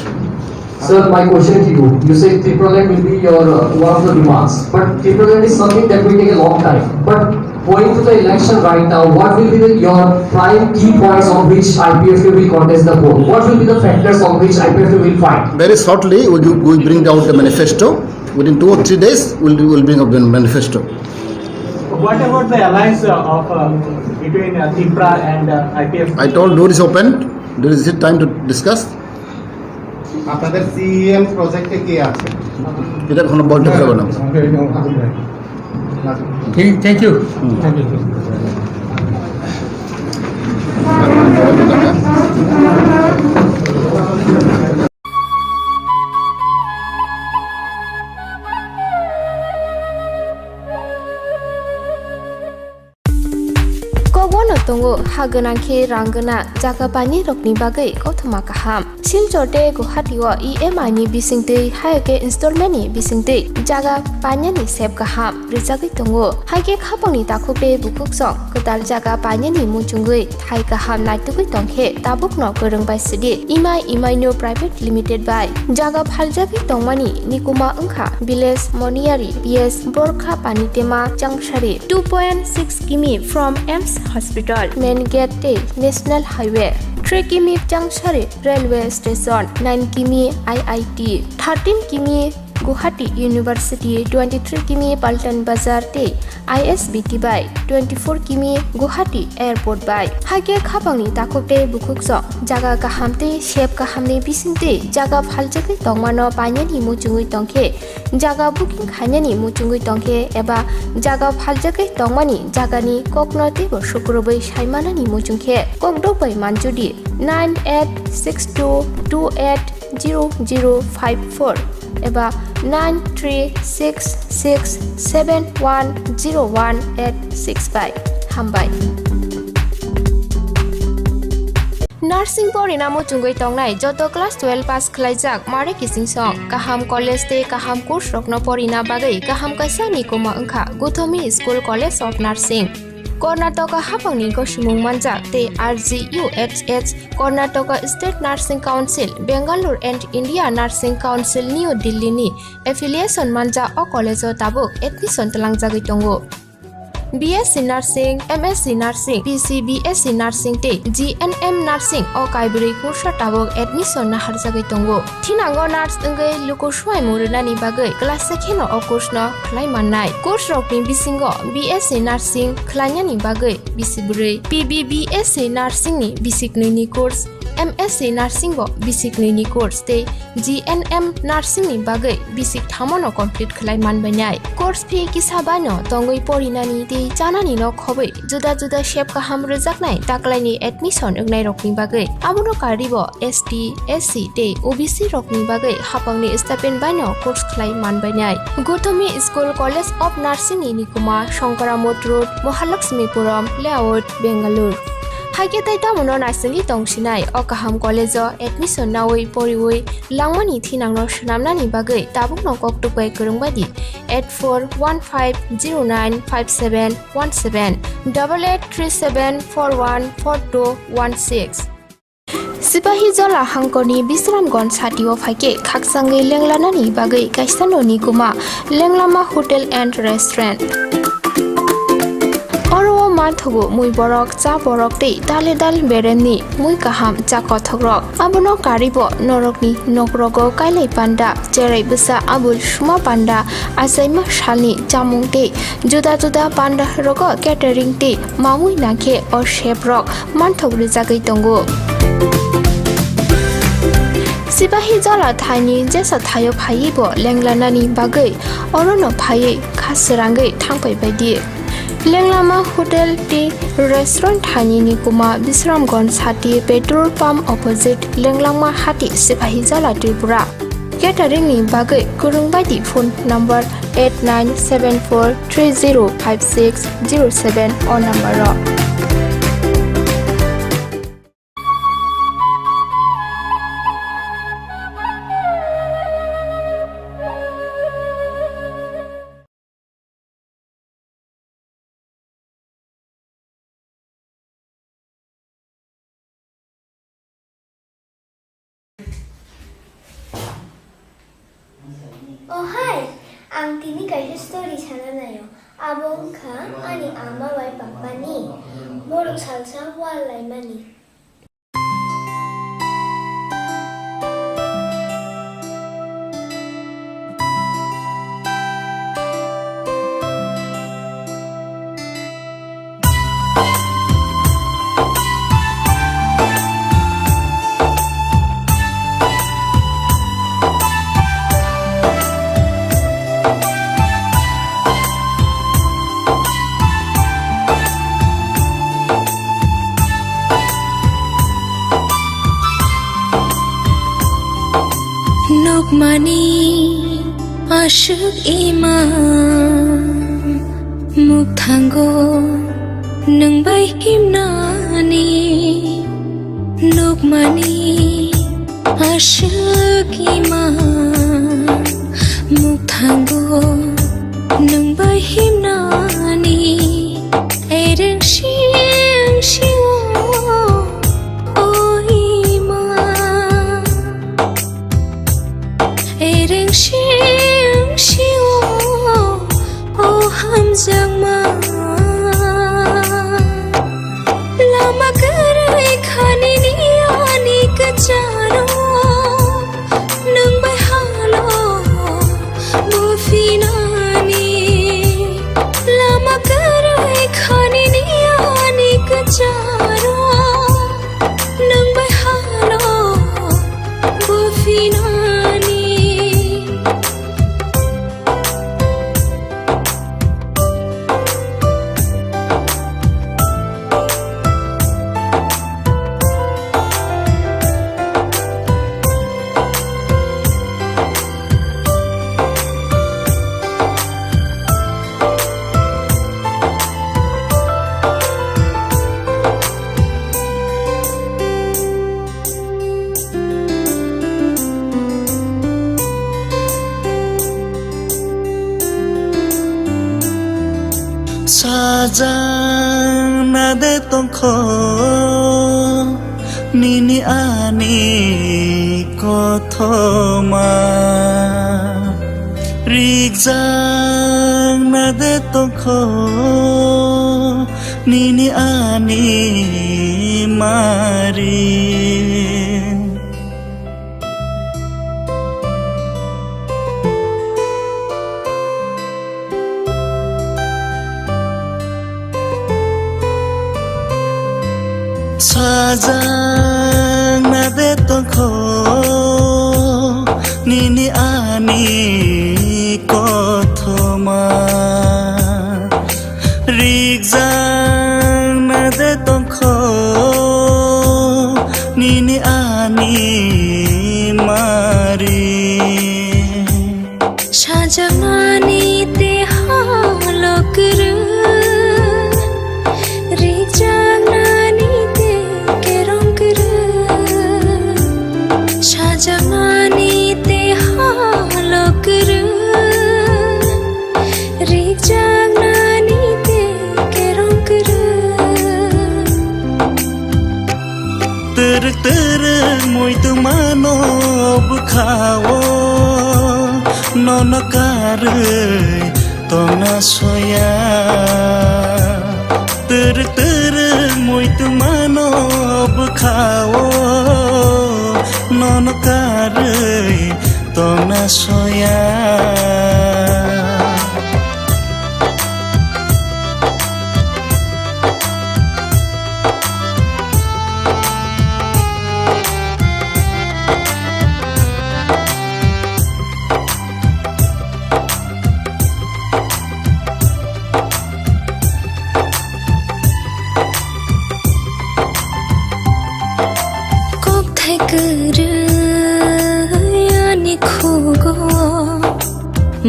Sir, my question to you, you said Tripura land will be your one of the demands, but Tripura land is something that will take a long time. But going to the election right now, what will be your prime key points on which IPFT will contest the vote? What will be the factors on which IPFT will fight? Very shortly, we will bring out the manifesto. Within 2 or 3 days, we'll bring out the manifesto. What about the alliance between Tripura and IPFT? I told door is open. There is time to discuss. আপনাদের CM প্রজেক্টে কে আছে? এটা কোনো বলতে পারবো না। Thank you. Kogono tongo haganangke ranggana jakapani rokni bagai kothoma kaham. Silchorte Guwahatiwa EMI ni bisingte haike installment ni bisingte jaga panya ni sep kaham. Rijagi tongo haike khapangni takhope bukuksong kotar jaga panya ni muchungui thai kaham naitugui tongkhe tabukno gorongbai sidi EMI no private limited by jaga phaljagi tongmani nikuma ongkha village moniari PS Borkha Panitema Jangshari 2.6 km from EMS Hospital main gate National Highway 3 km Jangshari Railway Station 9 km IIT 13 km Guwahati University 23 km Paltan Bazar te ISBT by 24 km Guwahati Airport by hage khapangni takokte bukukso jaga kahamte shep kahamni bisingte jaga phaljagi tongmano panyani muchungui tongkhe jaga booking khainani muchungui tongkhe eba jaga phaljagi tongmani jagani koknote bo shukrobai saimanani muchungkhe kokdobai manjudi 9862280054 eba 9366710185 Hambai. Nursing porinamo chungoi tongnai joto class 12 pass khlaijak mare kising song kaham college te kaham course rokno porina bagai kaham kaisa ni koma angkha Guthomi School College of Nursing Karnataka hapangni ko sumung manjak te RGUHH Karnataka State Nursing Council Bangalore and India Nursing Council New Delhi ni affiliation manja o college o tabuk admission talangjagoi tongo BSc Nursing, MSc Nursing, BSc Nursing te GNM Nursing o kaibri kursa tabok admission na harjagai tongo. Thinango nurse engai luko swai murunani bagai class sekheno o course no khlai mannai. Course rokni bisingo BSc Nursing khlainani bagai bisibrei. PBBSc Nursing ni bisiknini course MSc Nursing bo basic ni course te GNM Nursing ni bagai basic thamono complete khlai manbainai course fee kisabano tongoi porinani te chanani no khobai juda juda shape ka hamro jaknai taklaini admission egnai rokni bagai abuno karibo ST SC te OBC rokni bagai hapangni stipend bano course khlai manbainai Guthomi School College of Nursing ni Nikuma Shankaramot Road Mahalakshmipuram Layout Bangalore Haike taita mono narsing tongsinai o kaham college o admission nawai poriwai langmani thinangno shnamnani bagai tabuk no koktupai kurungbadi 8415095717 8837414216 Sipahi jola hangkoni Bisramganj satio phaike khaksangai lenglanani bagai kaisanoni kuma lenglama hotel and restaurant Oro manthogo mui borok cha borok te dale dal bereni mui kaham cha kothogrok abono karibo norokni nokrogo kailai panda cherai busa abul suma panda asaima shalni jamung te juda juda panda rogo catering te mamui nakhe or chef rok manthogri jagai tongo Sipahi jala thani jesa thayo phaibo lenglanani bagai orono phai khasrangai thangpai baidi Lenglama Hotel Tea Restaurant Thani Nikuma Bisramganj Hati Petrol Pump Opposite Lenglama Hati Sipahi Jala Tripura Catering ni bagai kurungbaidi phone number 8974305607 or number Oh hi, ang tini kayo story sana na yo. Abong ka ani ama wai papa ni. Morok salsa walay mani. Nokmani ashuk iman mukthango nangbai himnani Nokmani ashuk iman mukthango nangbai himnani ereng shing shiwo Ereng shing shiwo oh hamjangma lama karai khani ni ani kacharo nang bai halo bufinani lama karai khani ni ani kacharo nang bai halo bufinani Sajang nade tongkho nini ani kothoma Rijang nade tongkho nini ani mari Sajang nade tongkho nini ani kothoma Rijang nade tongkho nini ani mari Sajamani te halokru Rijangani te kerongru Sajamani te halokru Rijangani te kerongru Teruk moi tu mano bukhawo nono karei tona soya Teruk moi tu mano bukhawo nono karei tona soya Yani khugo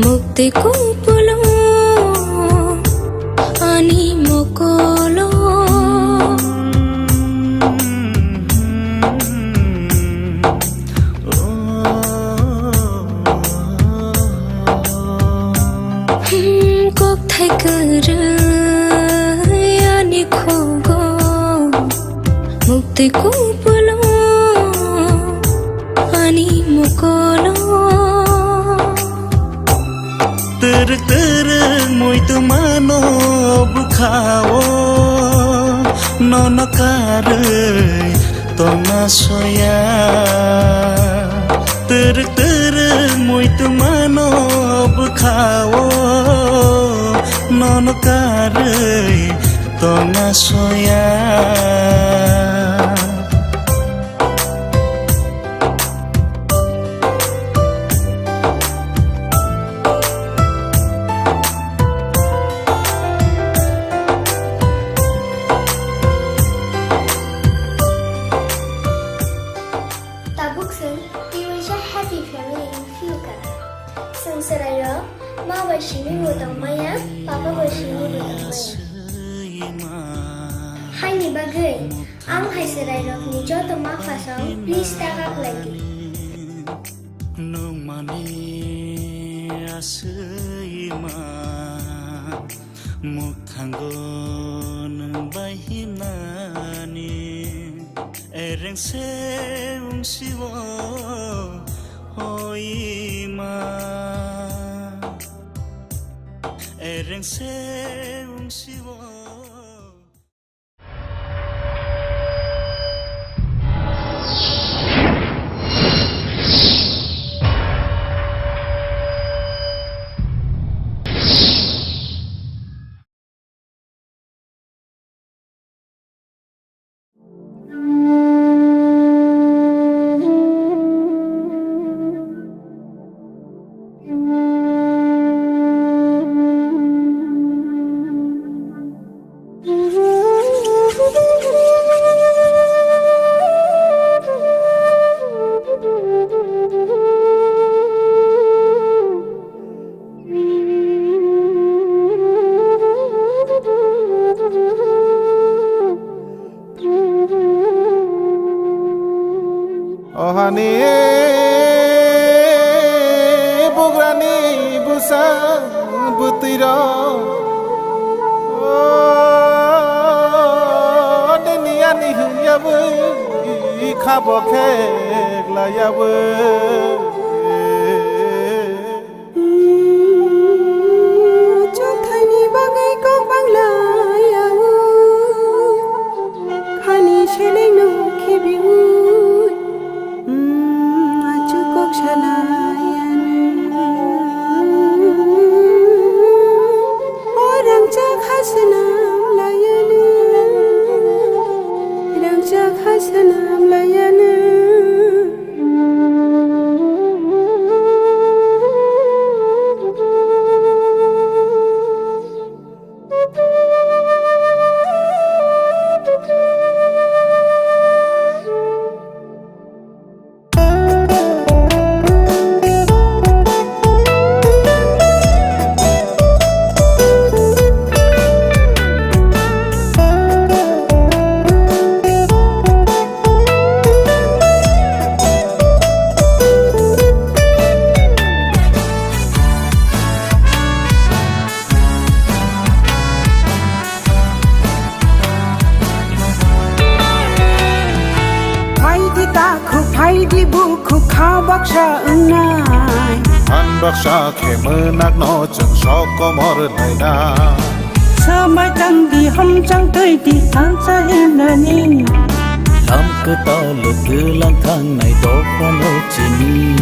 mukti kupulo ani mokolo kok thai kar yani khugo mukti kupulo ani mokolo Teruk moi tu mano bukhawo nono karei tona soya Teruk moi tu mano bukhawo nono karei tona soya Tabuksan, Tiwisha happy family in Fuka. Sengsaraya, Ma Bashini Rotang Maya, Papa Bashini Rotang Maya. Hai ni bagai, ang hai serai rok ni joto mak fasong, please takak lagi. Nung mani asima mukhanggo nung bahimani ereng seung siwo hoima ereng seung siwo Ohani bugrani busa butira Deniani yabu Kaboke la yabu Chotani bagai ko bangla yabu Khani shele no kebiu Achukok shalayan Orang cak hasanam layana Orang cak hasanam layana Di buku kau baksa unai An baksa ke menak no jeng soko mor laina Samai tang di hom chang tui di tan sa hin nani Lam ke ta lu ke lang thang này đó qua no chini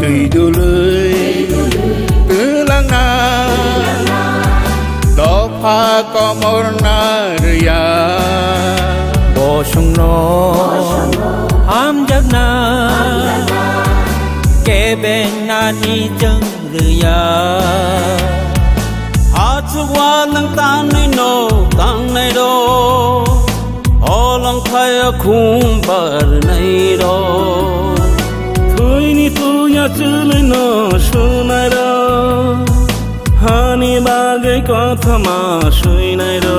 Tùy đưa lưới Từ lăng na Đó pha có mor na rìa Bo sung no Am jak na Ke ben na ni jeng rìa Ha chuk wa nang tan nei no tang nei do Ho lang khai a khum bar nei do Thui ni tu ya chu lai no shu nai do Ha ni ba gai ko tha ma shui nai do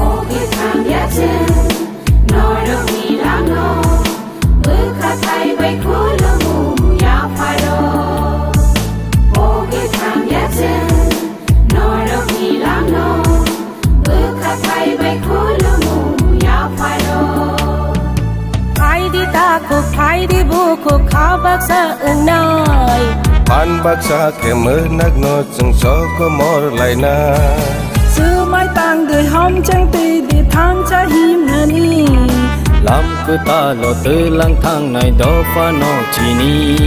Ogi tham ya chen No do mi lang no Bước khá thay bay khu lu mu ya phai do Ogi tham ya chen No do mi lang no Bước khá thay bay khu lu mu ya phai do Phai di ta ko phai di bu ko khá bác sa unai An baksa ke menak no jeng soko mor laina Sư mai tang đời hom chang tùy đi thang cha him nani Lam ke ta lo te lang thang này đó qua no chini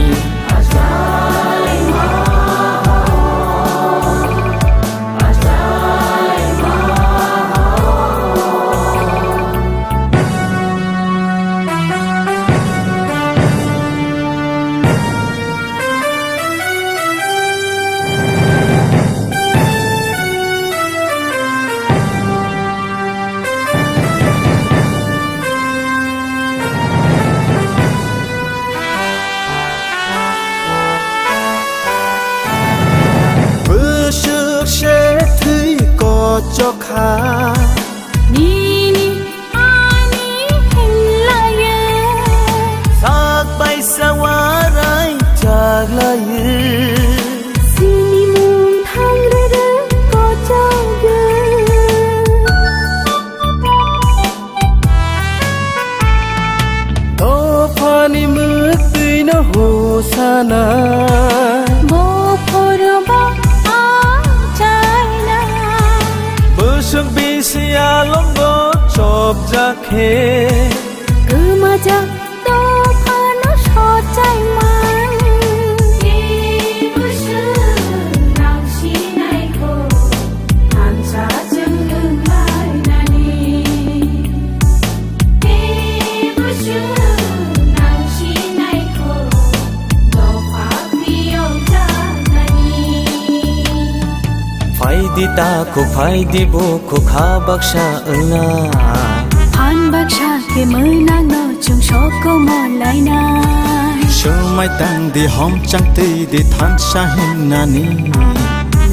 cho khá Ni ni ani hình la ye Sak bay sa wa rai cha la ye Si ni mung thang re re ko cha ye To pha ni mu tui no ho sana Bo phor ba a chai na Bước bi sia lom go chop ja khe Cứ mà chắc to pha nó so chai ma di ta khúc phai di bu khúc ha bak sha na han bak sha ke mơ na no chung so ko mo lai na sơ mai tang di hom chang ti di than sa hin na ni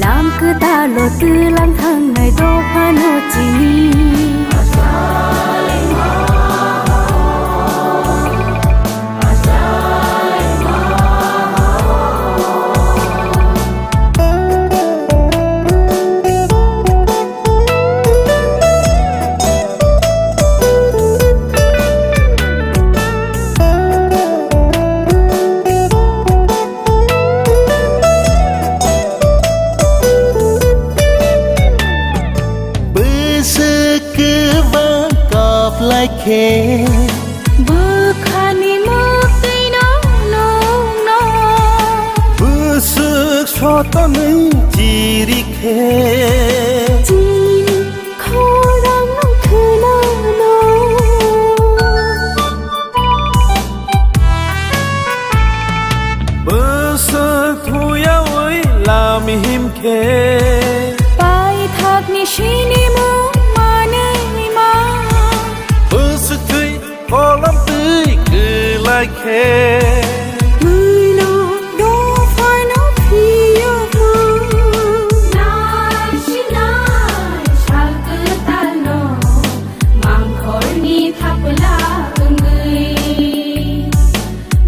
làm cứ ta lo tư lang thang ngày đô pha nô chi ni khe bơ khani mơ cây nó nong nó bơ sức cho ta mấy chỉ đi khe chỉ khó đang nó khơi nó bơ sức thôi ơi làm him khe bài thạc ni shi ni mơ có lắm tươi cứ lại khe người nó đâu phải nó phiêu mơ nai shi nai chal cứ ta no mang khói ni thắp lá người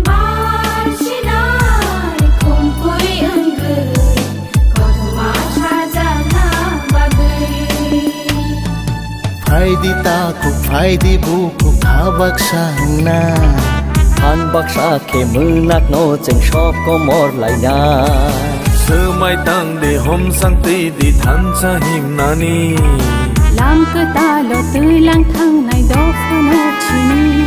mai shi nai Khumpui người có thema cha ra na bagai phai di ta khúc phai di bu khúc ha bak sa na han bak sa ke mơ nak no cheng shop ko mor lai na sơ mai tang de hom sang ti di than sa him na ni làm cứ ta lo tư lang thang ngày đó pha nô chi ni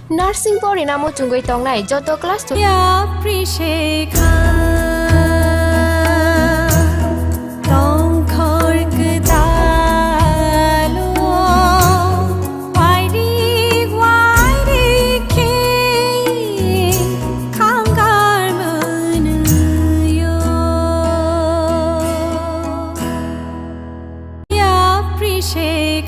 Nursing pori namo chungoi tong nai joto class tu ya appreciate tong khor ke ta lo why di ke khangar man yo ya appreciate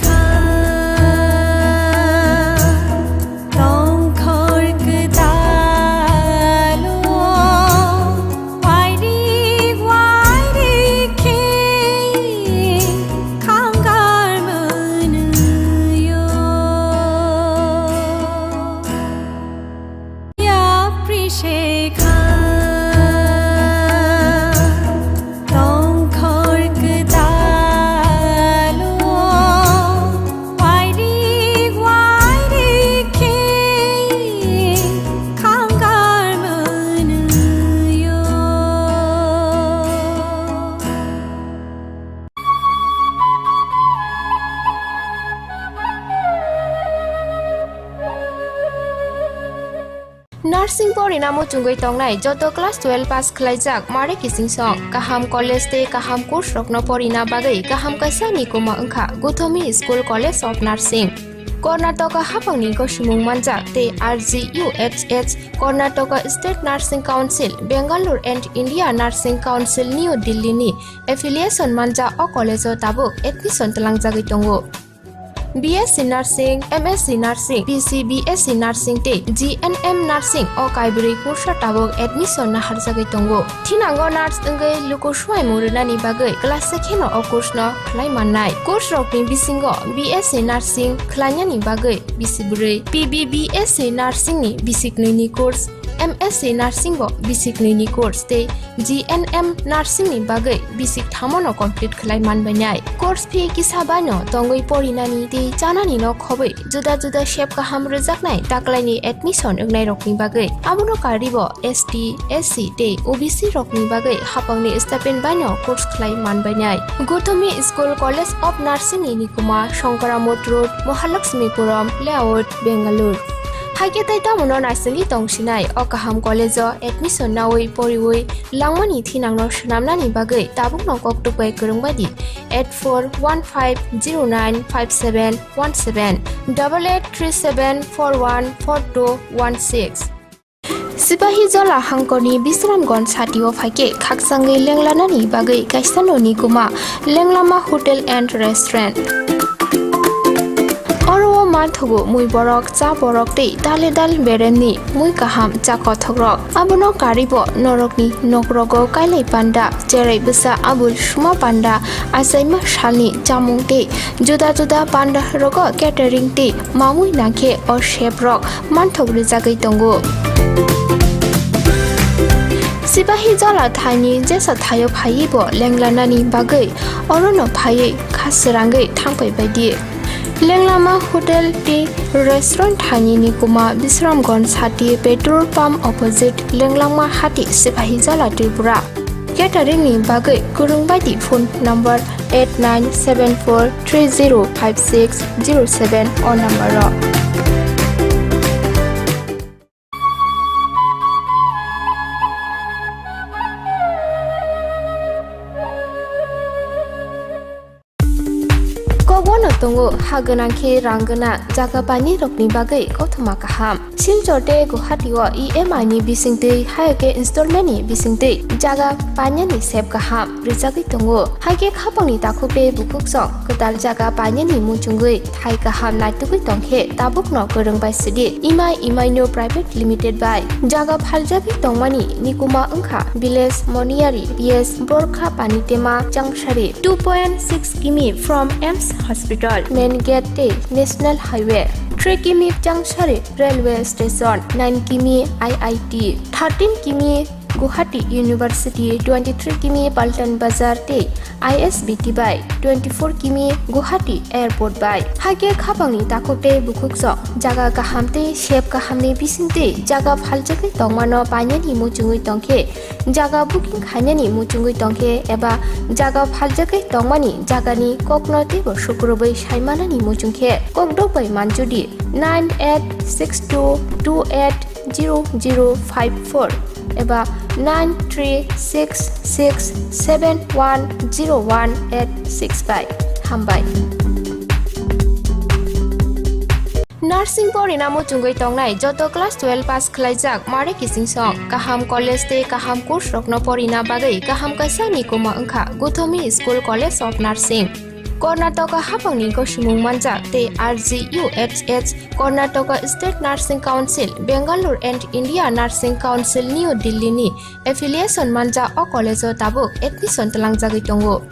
Nursing porinamo chungoi tongnai joto class 12 pass khlaijak mare kising song kaham college te kaham course rokno porina bagai kaham kaisa ni kuma angkha Guthomi School College of Nursing Karnataka hapangni ko simung manjak te RGUHH Karnataka State Nursing Council Bangalore and India Nursing Council New Delhi ni affiliation manja o college o tabuk admission talangjagoi tongo BSc Nursing, MSc Nursing, PC BSc Nursing te GNM Nursing o kaibri course tabok admission na harjagai tongo. Thinango nurse engai luko swai murina ni bagai class sekheno o course no khlai mannai. Course rokni bisingo BSc Nursing khlanya ni bagai bisibure. PBBSc Nursing ni bisik ni course. MSc Nursing bo basic ni course te GNM Nursing ni bagai basic thamono complete khlai manbanai course fee kisabano tongoi porinani te chanani no khobai juda juda shape ka ham rejaknai taklaini admission engnai rokni bagai abuno karibo ST SC te OBC rokni bagai hapangni stipend bano course khlai manbanai Guthomi School College of Nursing ni Nikuma Shankaramot Road Mahalakshmipuram Layout Bangalore Haike tai tamuno nursing tongsinai o kaham college o admission nawai poriwai langmani thinangno shnamnani bagai tabuk no koktupai kurungbadi 8415095717 8837414216 Sipahi jola hangkoni Bisramgon satio phaike khaksangai lenglanani bagai kaisano ni kuma lenglama hotel and restaurant Oro mathugo mui borok cha borok te dale dal bereni mui kaham cha kothogrok abono karibo norokni nokrogo kailai panda cherai busa abul suma panda asaima shalni chamung te juda juda panda rogo catering te mamui nakhe or chef rock manthogri jagai tongo Sipahi jala thani jesa thayo phaibo lenglanani bagai orono phai khasrangai thangpai baidi Lenglama Hotel Tea Restaurant Thani ni kuma Bisramgon Sati petrol pump opposite Lenglama Hati Sipahi Jala Tripura Catering ni bagai kurungbadi phone number 8974305607 or number Tongo hagana ke rangana jaga pani rokni bagai kothoma kaham siljote guhatiwa EMI ni bisingte haike installment ni bisingte jaga panya ni sep kaham rijagi tongo haike khapangni takhupe bukuksong kodal jaga panya ni muchungui thai kaham naitugui tongkhe tabuk no korongbai sidi EMI no private limited by jaga phaljagi tongmani nikuma angkha village moniari PS borkha panitema changshari 2.6 km from Ems Hospital Main Gate National Highway 3 km Changshari Railway Station 9 km IIT 13 km Guwahati University 23 km Paltan Bazar te ISBT by 24 km Guwahati Airport by Hage khapangni takote bukukso jaga kahamte shep kahamni bisinte jaga phaljakai tongmano panyani muchungui tongkhe jaga booking khainani muchungui tongkhe eba jaga phaljakai tongmani jagani koknote bo shukrobai saimanani muchungkhe kokdobai manjudi 9862280054 eba 9366710185 hambai Nursing porinamo chungoi tongnai joto class 12 pass khlaijak mare kising song kaham college te kaham course rokno porina bagai kaham kaisa ni kuma angkha Guthomi School College of Nursing Karnataka hapangni ko simung manjak te RGUHH Karnataka State Nursing Council Bangalore and India Nursing Council New Delhi ni affiliation manja o college o tabuk admission talangjagoi tongo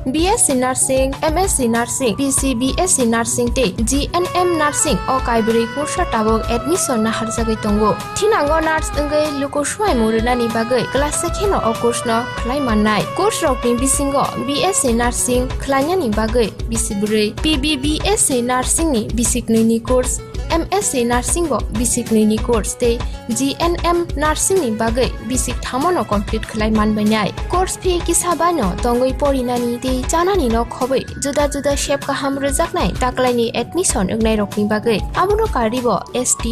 BSc Nursing, MSc Nursing, PC BSc Nursing te GNM Nursing o kaibri course tabok admission na harjagai tongo Thinango nurse engai luko swai murina ni bagai class sekheno o course no khlai mannai course rokni bisingo BSc Nursing khlanya ni bagai bisibure PBBSc Nursing ni basic ni course MSc Nursing bo basic ni course te GNM Nursing ni bagai basic thamono complete khlai manbainai course fee kisabano tongoi porinani te chanani no khobai juda juda shape ka ham rejaknai taklai ni admission ungnai rokni bagai abono karibo ST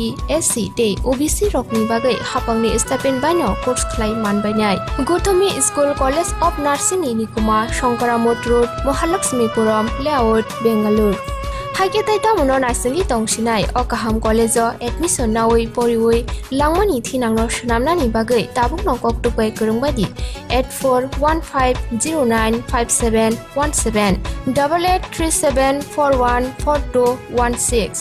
SC te OBC rokni bagai hapangni stipend bano course khlai manbainai Gothomi School College of Nursing ni Nikuma Shankaramot Road Mahalakshmipuram Layout Bangalore Haike tai tamono narsingi tongsinai o kaham college o admission nawai poriwai langmani thinangno shnamnani bagai tabuk nongkok tupai kurungbadi 8415095717 8837414216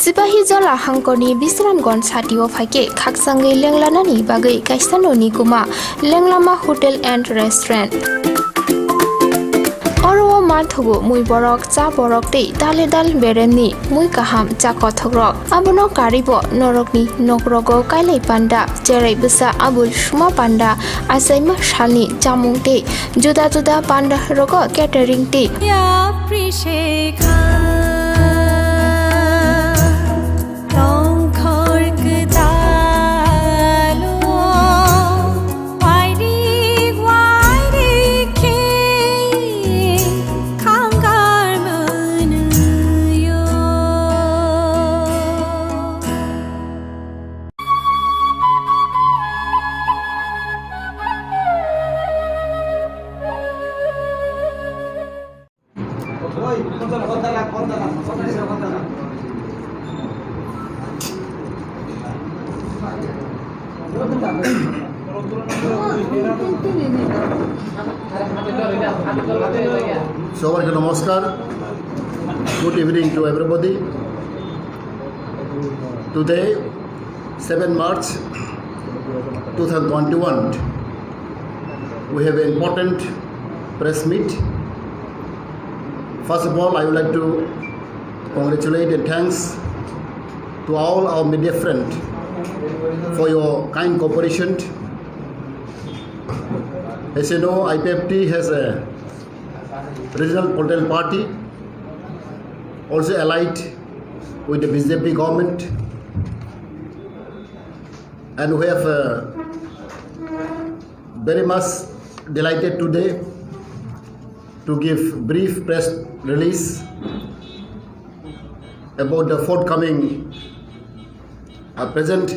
Sipahi jola hangkoni Bisramgon satio phake khaksangai lenglanani bagai kaisanoni kuma lenglama hotel and restaurant Oro manthugo mui borok cha borok te dale dal bereni mui kaham cha kothogrok abono karibo norokni nokrogo kailai panda cherai busa abul shuma panda asaima shalni jamung te juda juda panda rogo catering te ya prishekha Sabarke namaskar. Good evening to everybody. Today, 7 March 2021, we have an important press meet. First of all, I would like to congratulate and thanks to all our media friends for your kind cooperation. As you know, IPFT has a regional political party, also allied with the BJP government, and we have very much delighted today to give brief press release about the forthcoming present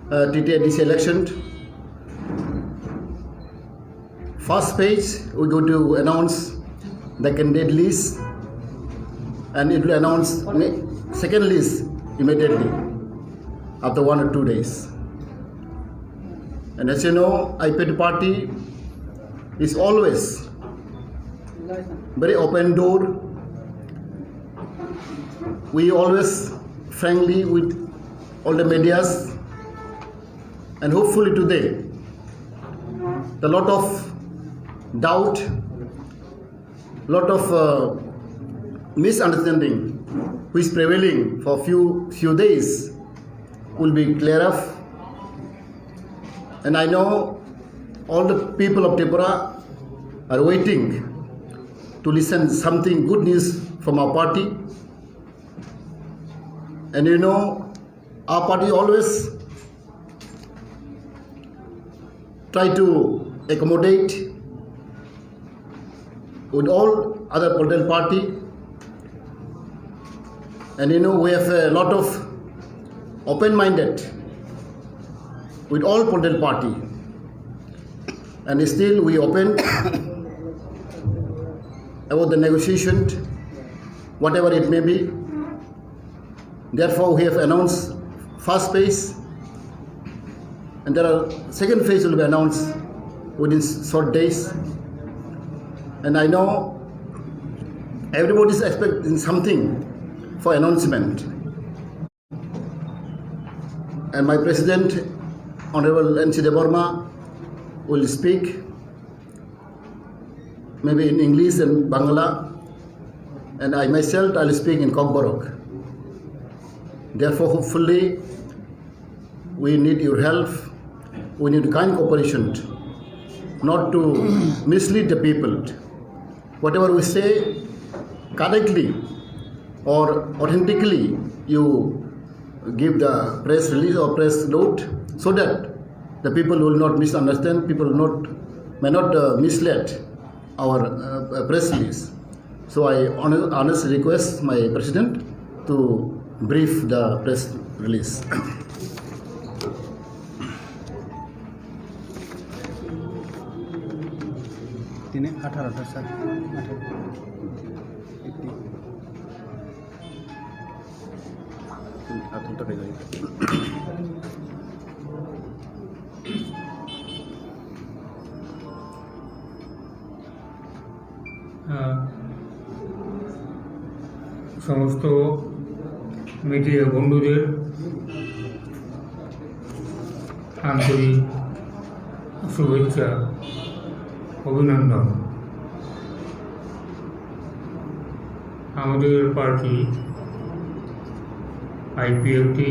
TTDC election. First page, we're going to announce the candidate list, and it will announce second list immediately after 1 or 2 days. And as you know, IPFT party is always very open door. We always frankly with all the medias, and hopefully today the lot of doubt, lot of misunderstanding which is prevailing for few days will be clear up. And I know all the people of Tripura are waiting to listen something good news from our party. And you know, our party always try to accommodate with all other political party, and you know, we have a lot of open-minded with all political party, and still we open about the negotiation, whatever it may be. Therefore, we have announced first phase, and there are second phase will be announced within short days. And I know everybody is expecting something for announcement. And my president, Honorable N.C. Deborma, will speak maybe in English and Bangla, and I myself, I will speak in Kokborok. Therefore, hopefully, we need your help, we need kind cooperation, not to mislead the people. Whatever we say correctly or authentically you give the press release or press note so that the people will not misunderstand, people may not mislead our press release. So I honestly request my president to brief the press release. তিনি 18টা sir 18 সমস্ত media বন্ধুদের আন্তরিক শুভেচ্ছা, অভিনন্দন। আমাদের party IPFT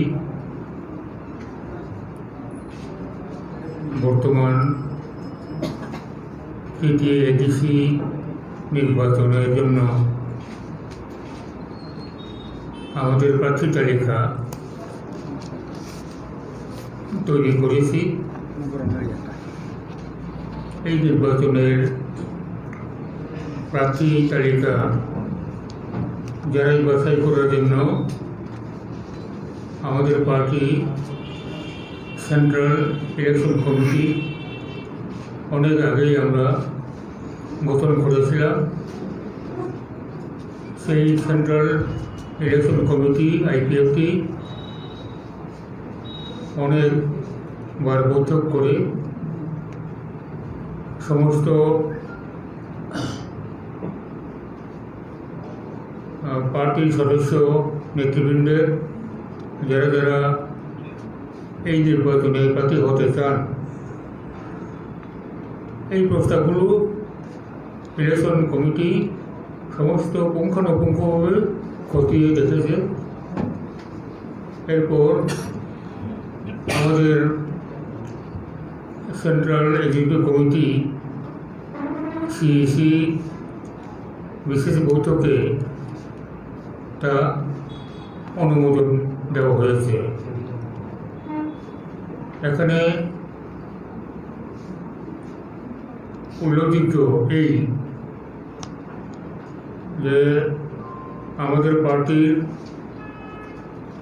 বর্তমান তৃতীয় ADC নির্বাচনের জন্য আমাদের প্রার্থী তালিকা তৈরি করেছি। এই নির্বাচনের প্রার্থী তালিকা যারাই বাছাই করার জন্য আমাদের পার্টি সেন্ট্রাল ইলেকশন কমিটি অনেক আগেই আমরা গঠন করেছিলাম। সেই সেন্ট্রাল ইলেকশন কমিটি আইপিএফটি অনেকবার বৈঠক করে সমস্ত পার্টির সদস্য নেতৃবৃন্দের যারা যারা এই নির্বাচনে প্রার্থী হতে চান, এই প্রস্তাবগুলো ইলেকশন কমিটি সমস্ত পুঙ্খানুপুঙ্খভাবে খতিয়ে দেখেছে। এরপর আমাদের সেন্ট্রাল এক্সিকিউটিভ কমিটি সিইসি বিশেষ বৈঠকে তা অনুমোদন দেওয়া হয়েছে। এখানে উল্লেখযোগ্য এই যে আমাদের পার্টির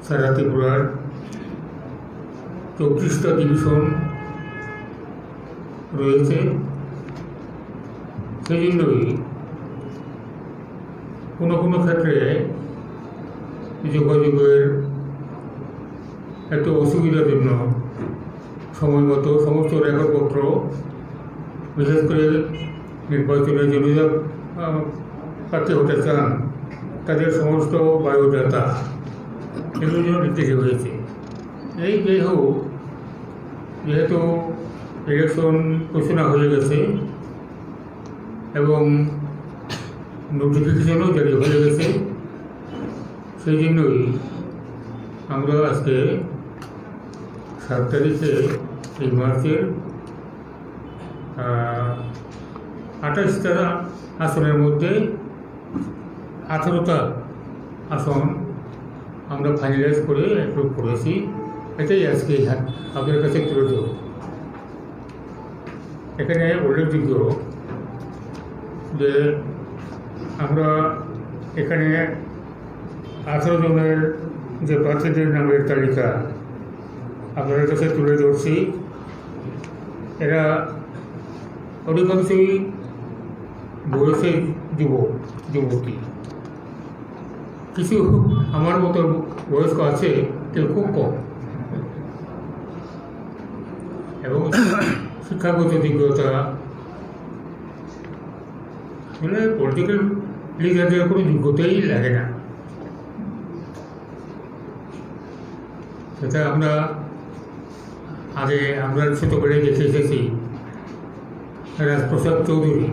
সারা ত্রিপুরার 34টা ডিভিশন রয়েছে। সেই জন্যই কোনো কোনো ক্ষেত্রে যোগাযোগের একটু অসুবিধার জন্য সময় মতো সমস্ত রেকর্ডপত্র, বিশেষ করে নির্বাচনের জন্য প্রার্থী হতে চান তাদের সমস্ত বায়োডাটা এগুলোর জন্য নির্দেশ হয়েছে। এই যে হোক, যেহেতু ইলেকশন ঘোষণা হয়ে গেছে এবং নোটিফিকেশনও জারি হয়ে গেছে, সেই জন্যই আমরা আজকে 7 তারিখে এই মার্চের 28টা আসনের মধ্যে 18টা আসন আমরা ফাইনালাইজ করে অ্যাপ্রুভ করেছি। এটাই আজকে আপনাদের কাছে তুলে ধরব। এখানে উল্লেখযোগ্য যে আমরা এখানে 18 জনের যে প্রার্থীদের নামের তালিকা আপনাদের কাছে তুলে ধরছি। এরা অধিকাংশই বয়সের যুবতী, কিছু আমার মতো বয়স্ক আছে, কেউ খুব কম, এবং শিক্ষাগত যোগ্যতা মানে পলিটিক্যাল লিডারদের কোনো যোগ্যতাই লাগে না। সেটা আমরা ছোটোবেলায় দেখে এসেছি। রাজপ্রসাদ চৌধুরী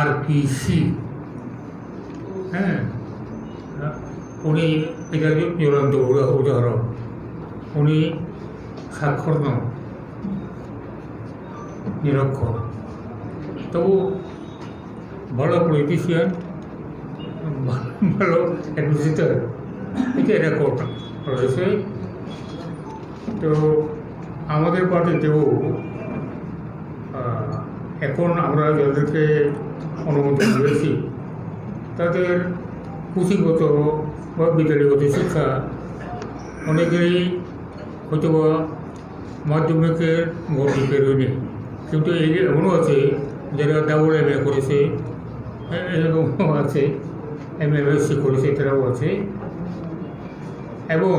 RPC, হ্যাঁ, উনি এটা জ্বলন্ত উদাহরণ। উনি স্বাক্ষর নন, নিরক্ষর, তবু ভালো পলিটিশিয়ান, ভালো অ্যাডমিনিস্ট্রেটর, এটা রেকর্ড রয়েছে। তো আমাদের পার্টিতেও এখন আমরা যাদেরকে অনুমোদন দিয়েছি তাদের পুঁথিগত বা বিদ্যালয়গত শিক্ষা অনেকেরই হয়তো বা মাধ্যমিকের গতি বেরোয়নি, কিন্তু এই এমনও আছে যারা ডাবল MA করেছে, এরকমও আছে MSc করেছে, তারাও আছে। এবং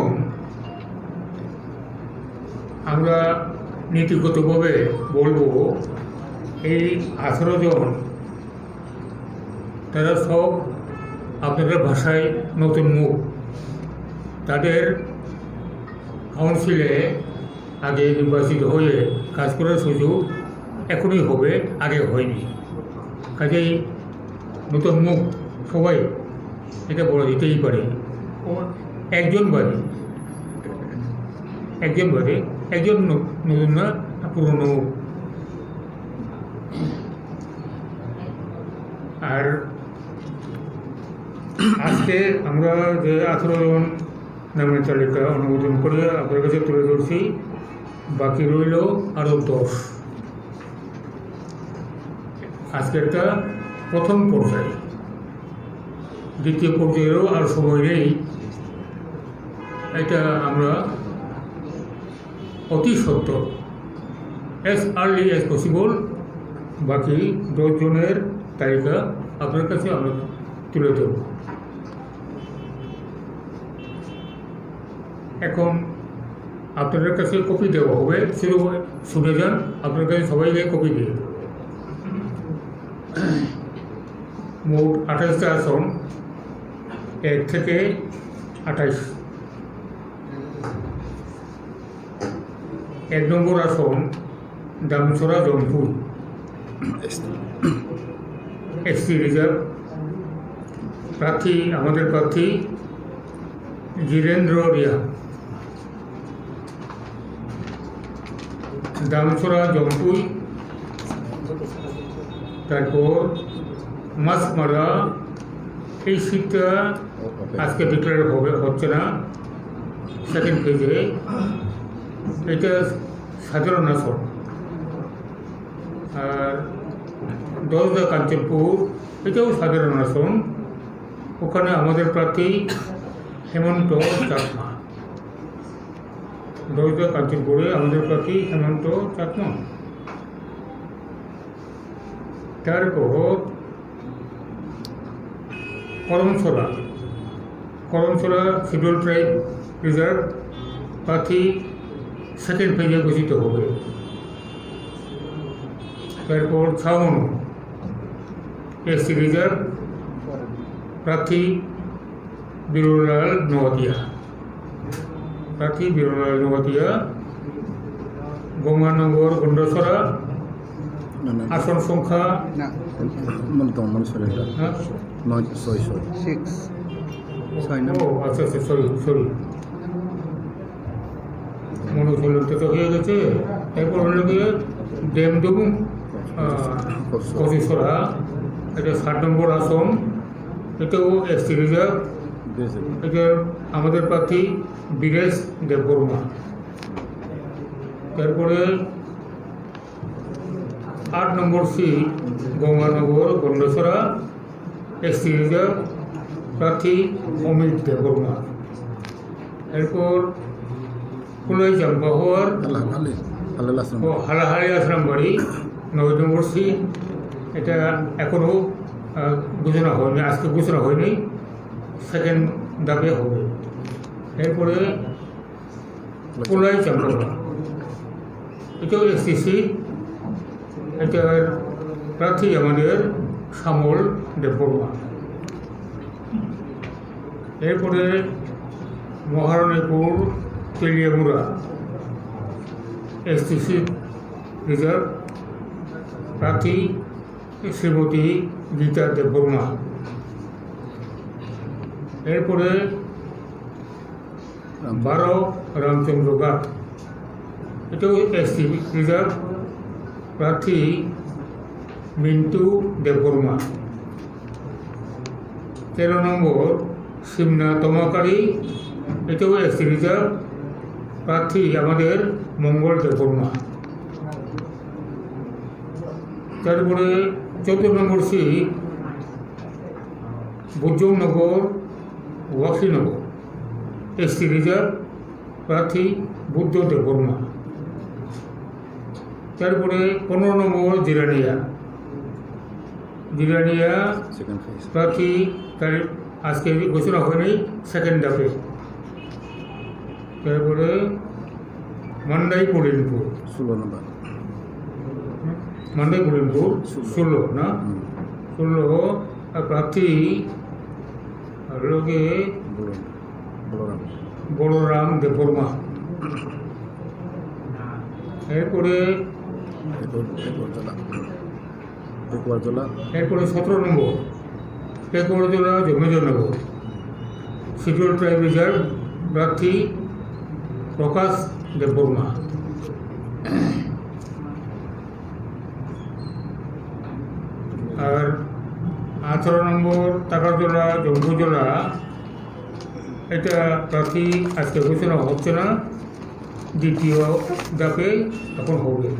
আমরা নীতিগতভাবে বলবো এই 18 জন তারা সব আপনাদের ভাষায় নতুন মুখ। তাদের কাউন্সিলে আগে নির্বাচিত হয়ে কাজ করার সুযোগ এখনই হবে, আগে হয়নি। কাজেই নতুন মুখ সবাই এটা বলা যেতেই পারে। একজন বাদে একজন নতুন না, পুরনো মুখ। আর আজকে আমরা যে 18 জন নামের তালিকা অনুমোদন করে আপনার কাছে তুলে ধরছি, বাকি রইল আরও 10। আজকেরটা প্রথম পর্যায়ে, দ্বিতীয় পর্যায়েরও আর সময় নেই। এটা আমরা অতি সত্বর অ্যাজ আর্লি অ্যাজ পসিবল বাকি 10 জনের তালিকা আপনার কাছে আমরা তুলে দেব। এখন আপনাদের কাছে কপি দেওয়া হবে, শুধু শুনে যান, আপনার কাছে সবাইকে কপি দিয়ে দেবে। মোট 28টা আসন, 1 থেকে 28। 1 নম্বর আসন দামছড়া জনপুর, SC রিজার্ভ। প্রার্থী আমাদের প্রার্থী জিতেন্দ্র রিয়া। দামছড়া জমপুই, তারপর মাছমারা। এই সিটটা আজকে ডিক্লেয়ার হচ্ছে না, সেকেন্ড পেজে। এটা সাধারণ আসন। আর 10 কাঞ্চনপুর, এটাও সাধারণ আসন। ওখানে আমাদের প্রার্থী হেমন্ত চাকমা। 10 কাঞ্চনপুরে আমাদের প্রার্থী হেমন্ত চাকমা। তারপর করমছড়া শিডিউল ট্রাইব রিজার্ভ, প্রার্থী সেকেন্ড পেজে ঘোষিত হবে। তারপর ছাউন SC রিজার্ভ, প্রার্থী বীরলাল নওয়াতিয়া। গঙ্গানগর গন্ডসরা, আসন সংখ্যা সরি মনুষলটা তো হয়ে গেছে। এরপর হলো গিয়ে ডেমডুম কচিসরা, এটা 7 নম্বর আসন, এটাও SC রিজার্ভ। এটা আমাদের প্রার্থী বীরেশ দেববর্মা। তারপরে 8 নম্বর সিট গঙ্গানগর গন্ডসরা, SC রিজার্ভ, প্রার্থী অমিত দেববর্মা। এরপর কুলাই চাম্পাহর হালাহালি আশ্রম বাড়ি, 9 নম্বর সিট। এটা এখনও ঘোষণা হয়নি, আজকে ঘোষণা হয়নি, সেকেন্ড দাবে হবে। এরপরে কুলাই চাম্পাহর, এটাও SC সিট। এটার প্রার্থী আমাদের শ্যামল দেববর্মা। এরপরে মহারণীপুর তেলিয়ামুড়া, SC সিট রিজার্ভ, প্রার্থী শ্রীমতী গীতা দেববর্মা। এরপরে 12 রামচন্দ্র ঘাট, এটাও SC রিজার্ভ, প্রার্থী মিন্টু দেববর্মা। 13 নম্বর সিমনা তমাকারী, এটাও এসটি রিজার্ভ প্রার্থী আমাদের মঙ্গল দেববর্মা। তারপরে 14 নম্বর সিট বুজনগর ওয়াসিনগর, এসটি রিজার্ভ প্রার্থী বুদ্ধ দেববর্মা। তারপরে 15 নম্বর জিরানিয়া প্রার্থী তার আজকে ঘোষণা হয়নি, সেকেন্ড ধাপে। তারপরে মান্দাই করিমপুর 16 নম্বর, মান্দাই করিমপুর 16 না 16 প্রার্থী লোকে বলরাম দেববর্মা। এরপরে 17 নম্বর একরজলা জমেজনগর, শিডিউল ট্রাইব রিজার্ভ প্রার্থী প্রকাশ দেববর্মা। আর 18 নম্বর টাকারজলা জম্বুজলা, এটা প্রার্থী আজকে ঘোষণা হচ্ছে না, দ্বিতীয় ধাপে এখন হবে।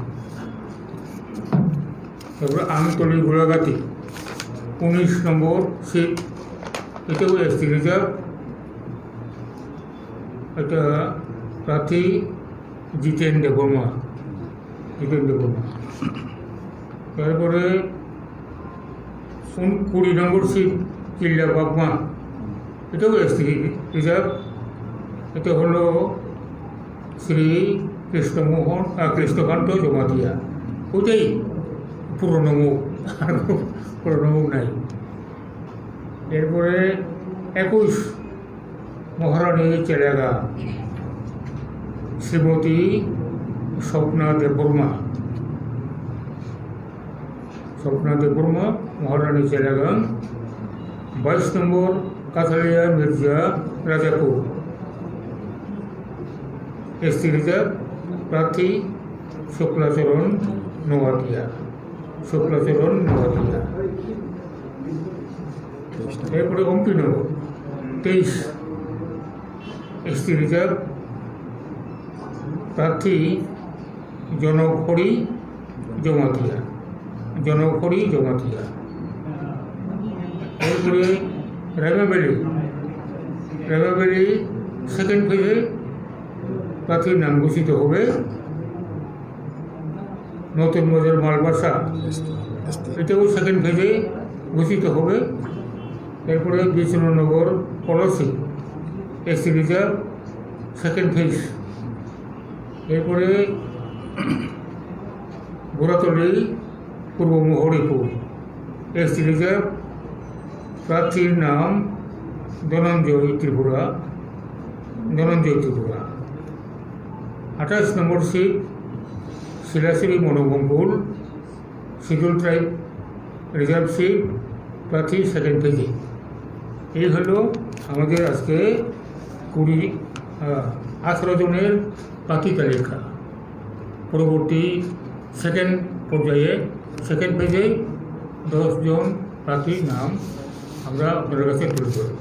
তারপরে আমতলি গোলাঘাটি 19 নম্বর সিট, এটাও এসটি রিজার্ভ, এটা প্রার্থী জিতেন দেববর্মা। তারপরে 20 নম্বর সিট চিল্লা বাগমা, এটাও এসটি রিজার্ভ, এটা হলো শ্রী কৃষ্ণকান্ত জমাতিয়া। ওইটাই পুরনো মুখ, আর পুরনো মুখ নাই। এরপরে 21 মহারানী চেলাগা, শ্রীমতী স্বপ্না দেববর্মা মহারানী চেলাগা। 22 নম্বর কাথালিয়া মির্জা রাজাপুর, এসটি রিজার্ভ প্রার্থী শুক্লাচরণ নোয়াতিয়া। এরপরে অম্পিনগর 23 এসটি রিজার্ভ প্রার্থী জনকহরি জমাতিয়া। এরপরে রাইমাবেলি সেকেন্ড ফেজে প্রার্থীর নাম ঘোষিত হবে। নতুন বাজার মালবাসা, এটাও সেকেন্ড ফেজে ঘোষিত হবে। এরপরে বিষ্ণুনগর পলসি, এসটি রিজার্ভ সেকেন্ড ফেজ। এরপরে ঘোড়াতলি পূর্ব হরিপুর, এসটি রিজার্ভ প্রার্থীর নাম ধনঞ্জয় ত্রিপুরা। 28 নম্বর সিট শিলাশ্রী মনোবঙ্কুল, শিডিউল ট্রাইব রিজার্ভ সিট, প্রার্থী সেকেন্ড পেজে। এই হলো আমাদের আজকে 18 জনের প্রার্থী তালিকা। পরবর্তী সেকেন্ড পর্যায়ে সেকেন্ড পেজে 10 জন প্রার্থীর নাম আমরা আপনাদের কাছে তুলে ধরি।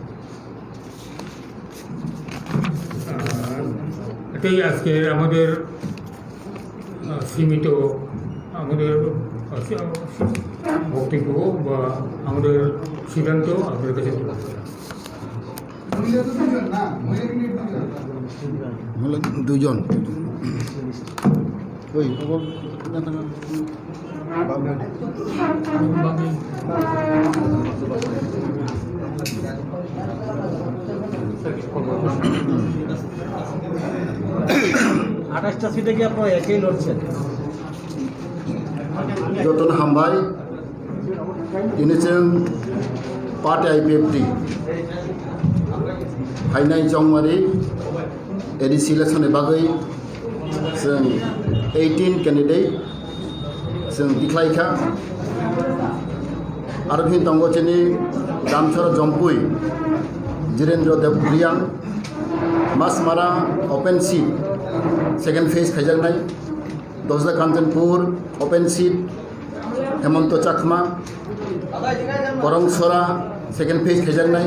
এটাই আজকের আমাদের সীমিত আমাদের বক্তব্য বা আমাদের সিদ্ধান্ত আপনাদের কাছে তুলে ধরা। দুজন আঠাশটা সিটে কি আপনারা একেই লড়ছেন? যতন হামবাই ইনিছেন পার্টি आइपिएफटी फाइनाय जंमारि एडिसि इलेक्शन बागै जों 18 कैंडिडेट जों दिख्लायखा आरो फिन दंगोचेनि दामसर जम्पुई जिरेन्द्र देवप्रिया मासमारा ओपन सीट सेकेंड फेज खाइजानाय दसदा कांचनपुर ओपन सीट हेमंत चाकमा करमसरा सेकेंड फेज खाइजानाय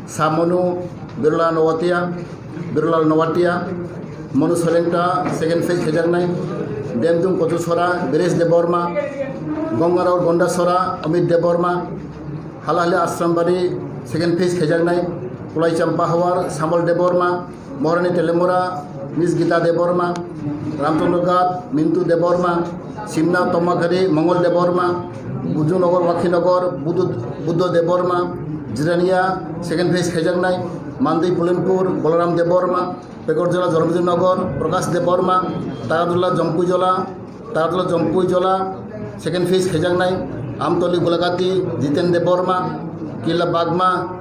Samonu Birla Novatia Monu Solenta second phase Hejangnai Demdum Kotusora Beres de Borma Gongarao Gondasora Amit de Borma Halale Asrambari second phase Hejangnai Kulai Champahawar Samal de Borma Morani Telemora Miss Gita de Borma Ramtonogat Mintu de Borma Simna Tomakari Mongol de Borma Bujunogor Wakinogor Buddha de Borma Jirania second phase Hejangnai Mandi Pulenpur Bolaram de Borma Pekorjola Jormudinogor Prakash de Borma Taradullah Jompujola second phase Hejangnai Amtoli Gulagati Jiten de Borma Kila Bagma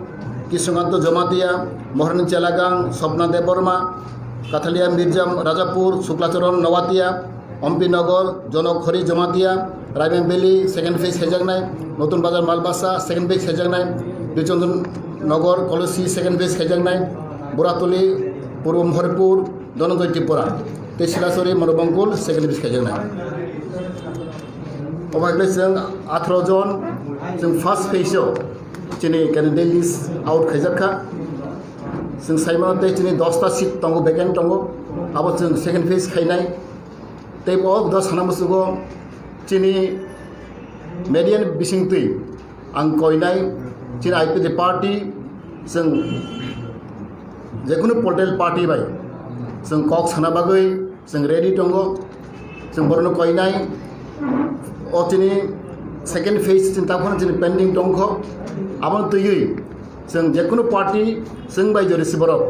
Kishanganto Jomatia Moharan Chalagang Sopna de Borma Kathalia Mirjam Rajapur Suklacharon Nawatia Ompi Nogor Jonok Khori Jomatia Raimen Beli second phase Hejangnai Notun Bazar Malbasa second phase Hejangnai Bichondun Nogor Kolosi second phase Hejangnai Buratuli Purwam Haripur Donogoy Tripura Teshilasori Monobangul second phase Hejangnai Obagles Jang 18 জন जों first phase Chini candidate list out Khajaka जों साइमनते Chini 10टा seat tongo vacant tongo abo जों second phase khainai tei o 10 hanamusugo Chini median bisingtui ang koinai Chini IPD party जों जेकुनु political party bai जों kok sana bagoi जों ready tongo जों borno koinai o Chini second phase cinta phone Chini pending tongkho abon tuyui जों जेकुनु party जों bai jori siborok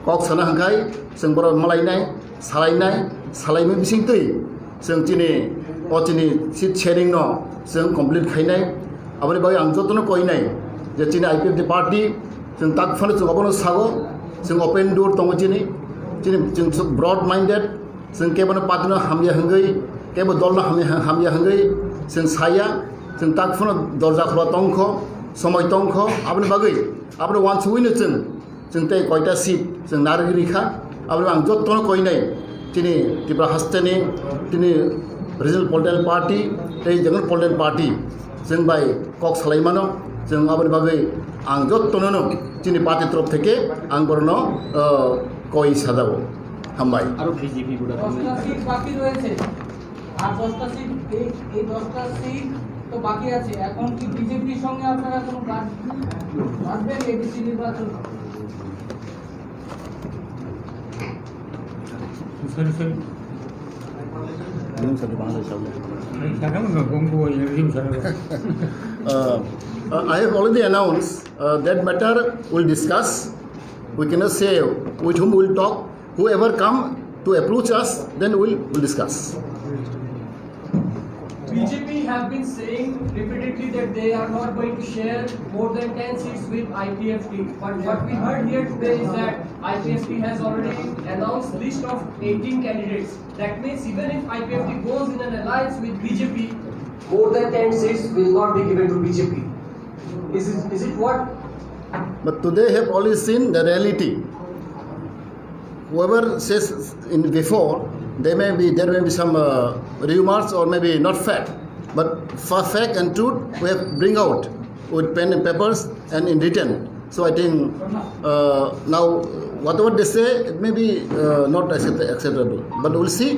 kok sana hangkai जों borok malainai salaimai bisingtui जों Chini o Chini seat sharing no जों complete khainai aboni bai ang jotono koinai je Chini IPFD party जों tak phone जों abono sago जों open door tongo Chini जों broad minded जों kebono patno hamya hangai kebo dolna hamya hangai जों saya जों tak phone dorja khula tongkho সময় তংখ আপনি বাগৈ আপনি ওয়ান সুইনো जों तै कयटा सीट जों नारगिरिखा আপনি आं जत्तनो कयनाय तिनि त्रिपुरा हास्टेनि तिनि रिजनल पलिटिकल पार्टी तै जगन पलिटिकल पार्टी जों बाय कक सालायमानो जों আপনি बागै आं जत्तनो तिनि पार्टी तरफ থেকে आं बरनो কই সাজাবো হামবাই আর বিজেপি গুলো 10টা সিট বাকি রয়েছে আর 10টা সিট এই 10টা সিট তো বাকি আছে এখন কি বিজেপির সঙ্গে আপনারা কোনো কাজ আসবেন এবিসি নির্বাচন I have already announced that matter we'll discuss. We cannot say with whom we'll talk. Whoever come to approach us, then we'll discuss. BJP have been saying repeatedly that they are not going to share more than 10 seats with IPFT. But what we heard here today is that IPFT has already announced list of 18 candidates. That means even if IPFT goes in an alliance with BJP, more than 10 seats will not be given to BJP. Is it what? But today have already seen the reality. Whoever says in before, there may be some rumors or maybe not fact, but for fact and truth we have bring out with pen and papers and in written. So I think now whatever they say it may be not acceptable, but we'll see.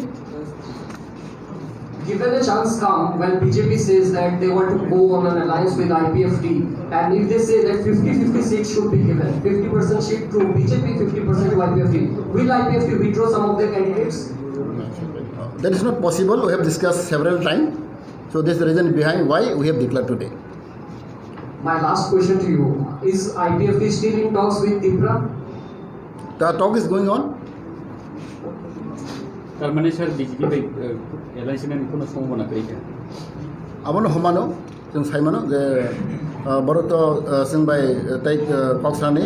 Given a chance come when BJP says that they want to go on an alliance with IPFT, and if they say that 50-50 seats should be given, 50% seat to BJP, 50% to IPFT, will IPFT withdraw some of their candidates? That is not possible. We have discussed several times. So this is the reason behind why we have declared today. My last question to you, is IPFT still in talks with Tripura? The talk is going on. তার মানে sir BJP এলাইসিনের কোনো সম্ভাবনা করেছে আবনো হমানো जों साइमानो जे बरत जों bye तै कक्सानि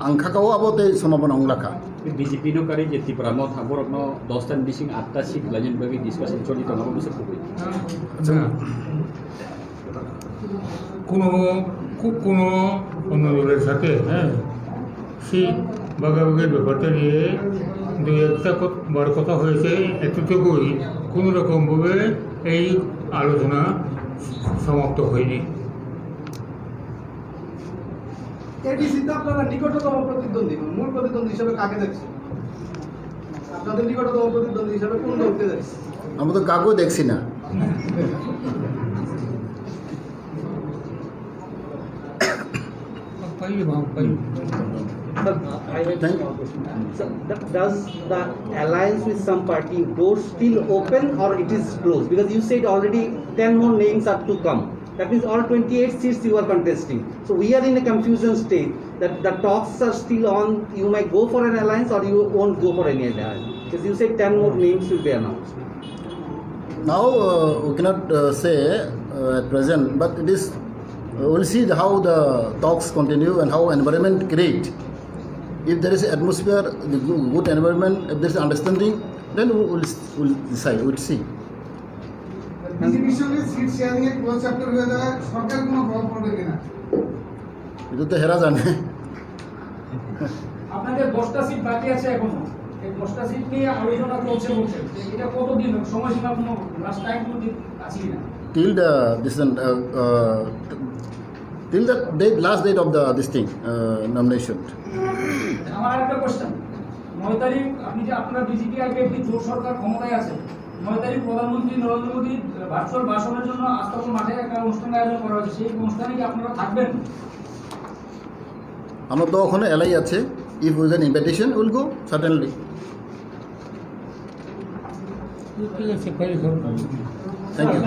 आंखाकाव आबो तै सम्भावना अंलाखा বিজেপি नो कारि जे त्रिपुरा म थाबरकनो 10 টান बिसिं 8 टा सीट लाइन बागै डिसकाशन चलित नामा बुझे खुबै কোনো অন্য দলের সাথে সিট ভাগাভাগির ব্যাপারটা নিয়ে দু একটা বড় কথা হয়েছে এতটুকুই কোনো রকমভাবে এই আলোচনা সমাপ্ত হয়নি এডিসিতে আপনারা নিকটতম প্রতিদ্বন্দ্বী মূল প্রতিদ্বন্দ্বী হিসেবে কাকে দেখছেন? আপনাদের নিকটতম প্রতিদ্বন্দ্বী হিসেবে কোন দলকে দেখছেন? আমরা তো কাকেও দেখছি না। Does the alliance with some party doors still open or it is closed? Because you said already 10 more names are to come. That means all 28 seats you are contesting. So we are in a confusion state that the talks are still on. You might go for an alliance or you won't go for any alliance. Because you said 10 more names will be announced. Now we cannot say at present, but it is we'll see how the talks continue and how environment create. If there is atmosphere, the good environment, if there is understanding, then we'll decide. We'll see. বিজেপির সঙ্গে seat sharing এর close chapter হয়ে যায়, সরকার কোনো প্রভাব পড়বে কিনা? এটা তো হেরা জানে। আপনাদের 10টা সিট বাকি আছে এখনো। এই 10টা সিট নিয়ে আলোচনা চলছে বলছেন। এটা কতদিন সময়সীমা কোনো লাস্ট টাইম কোনো দিন আছে কিনা? Till the till the date, last date of this thing nomination. আমার একটা কোশ্চেন, 9 তারিখ আপনি যে আপনারা বিজেপি আইপিএফটি জোট সরকার ক্ষমতায় আছে, 9 তারিখ প্রধানমন্ত্রী নরেন্দ্র মোদী ভার্চুয়াল ভাষণের জন্য আস্তাবল মাঠে একটা অনুষ্ঠান আয়োজন করা হয়েছে, সেই অনুষ্ঠানে কি আপনারা থাকবেন? আমরা তো ওখানে এলাই আছে। If we get invitation, we'll go certainly. Thank you.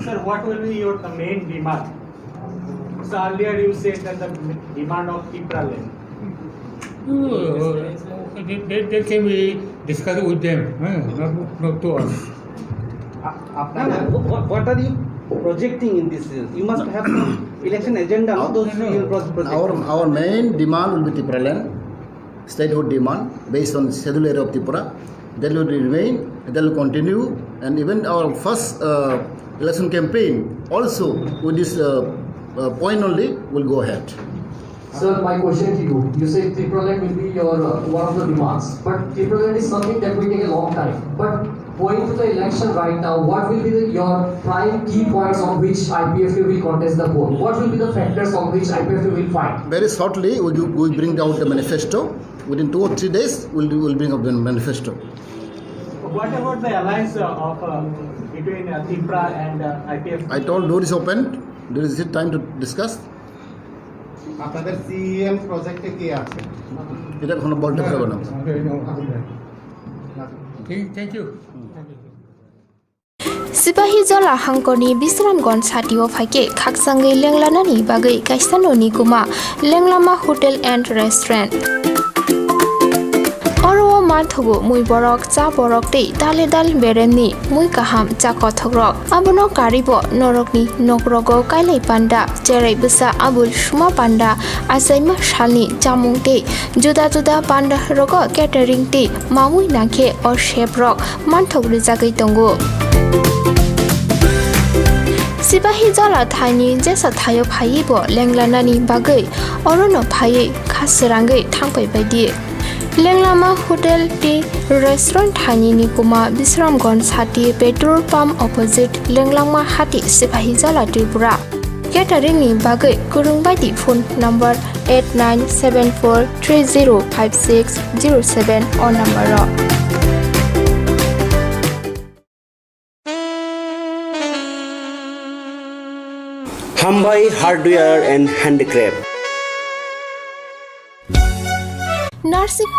Sir, what will be your main demand? So earlier you said that the demand of Tipra land. They can be discussed with them, not to us. What are you projecting in this? You must have some election agenda. How those you project? Our main demand will be Tipra land, statehood demand based on schedule area of Tipra. That will remain, that will continue, and even our first election campaign also with this point only will go ahead. Sir, my question to you, you say Tipra land will be your one of the demands, but Tipra land is something that will take a long time. But going to the election right now, what will be your prime key points on which IPFT will contest the poll? What will be the factors on which IPFT will fight? Very shortly, we bring out the manifesto. Within 2 or 3 days, we'll bring up the manifesto. What about the alliance between Tipra and IPFT? I told door is open. There is time to discuss. আপনাদের CM প্রজেক্টে কি আছে? এটা কোনো বলতে পারবো না। Thank you. Sipahi jola hangkoni bisramgon satio phaike khaksangai lenglanani bagai kaisanoni kuma lenglama hotel and restaurant. Oro mathogo mui borok cha borok tei dale dal beremni mui kaham cha kothogrok abono karibo norokni nokrogo kailai panda cherai busa abul shuma panda asaima shalni chamung tei juda juda panda rogo catering tei mamui nakhe or chef rok manthogri jagai tongo. Sipahi jola thani jesa thayo phaibo lenglanani bagai orono phai khasrangai thangpai baidi. Lenglama hotel ti restaurant thani ni kuma bisramgon sati petrol pump opposite lenglama hati Sipahi jola Tripura. Catering ni bagai kurung baidi phone number 8974305607 or number ro. Khumpui hardware and handicraft. Nursing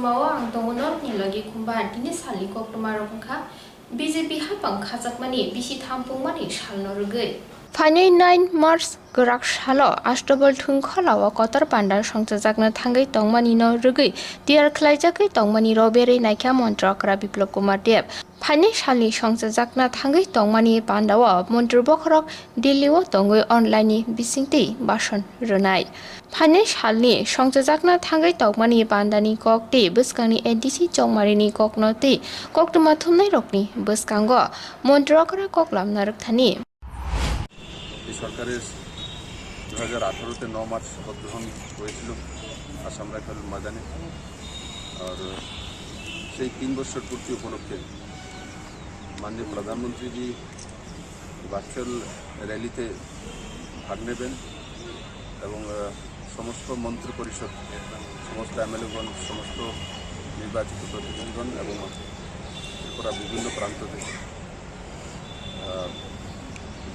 Koktumawa ang tongonot ni lagi kumban tini sali koktuma rokha BJP hapang khajakmani bisi thampungmani salno rugui. Phani 9 March Gorak Shalo Ashtobal Thungkhalawa Kotar Pandar Songchajakna Thangai Tongmani no rugui Tiar Khlaijakai Tongmani Robere Naikha Montrakra Biplop Kumar Dev Phani Shalni Songchajakna Thangai Tongmani Pandawa Montru Bokhorok Dilliwo Tongoi online bisingti Bashon Runai Phani Shalni Songchajakna Thangai Tongmani Pandani Kokti Buskangni NDC Chongmarini Koknoti Koktuma Thumnai Rokni Buskango Montrakra Koklam Narakthani সরকারের 2018-তে 9 March শপথ গ্রহণ হয়েছিল Assam rifle ময়দানে আর সেই 3 বছর পূর্তি উপলক্ষে মাননীয় প্রধানমন্ত্রীজি ভার্চুয়াল র্যালিতে ভাগ নেবেন এবং সমস্ত মন্ত্রী পরিষদ সমস্ত এমএলএগণ সমস্ত নির্বাচিত প্রতিনিধিগণ এবং ত্রিপুরা বিভিন্ন প্রান্ত থেকে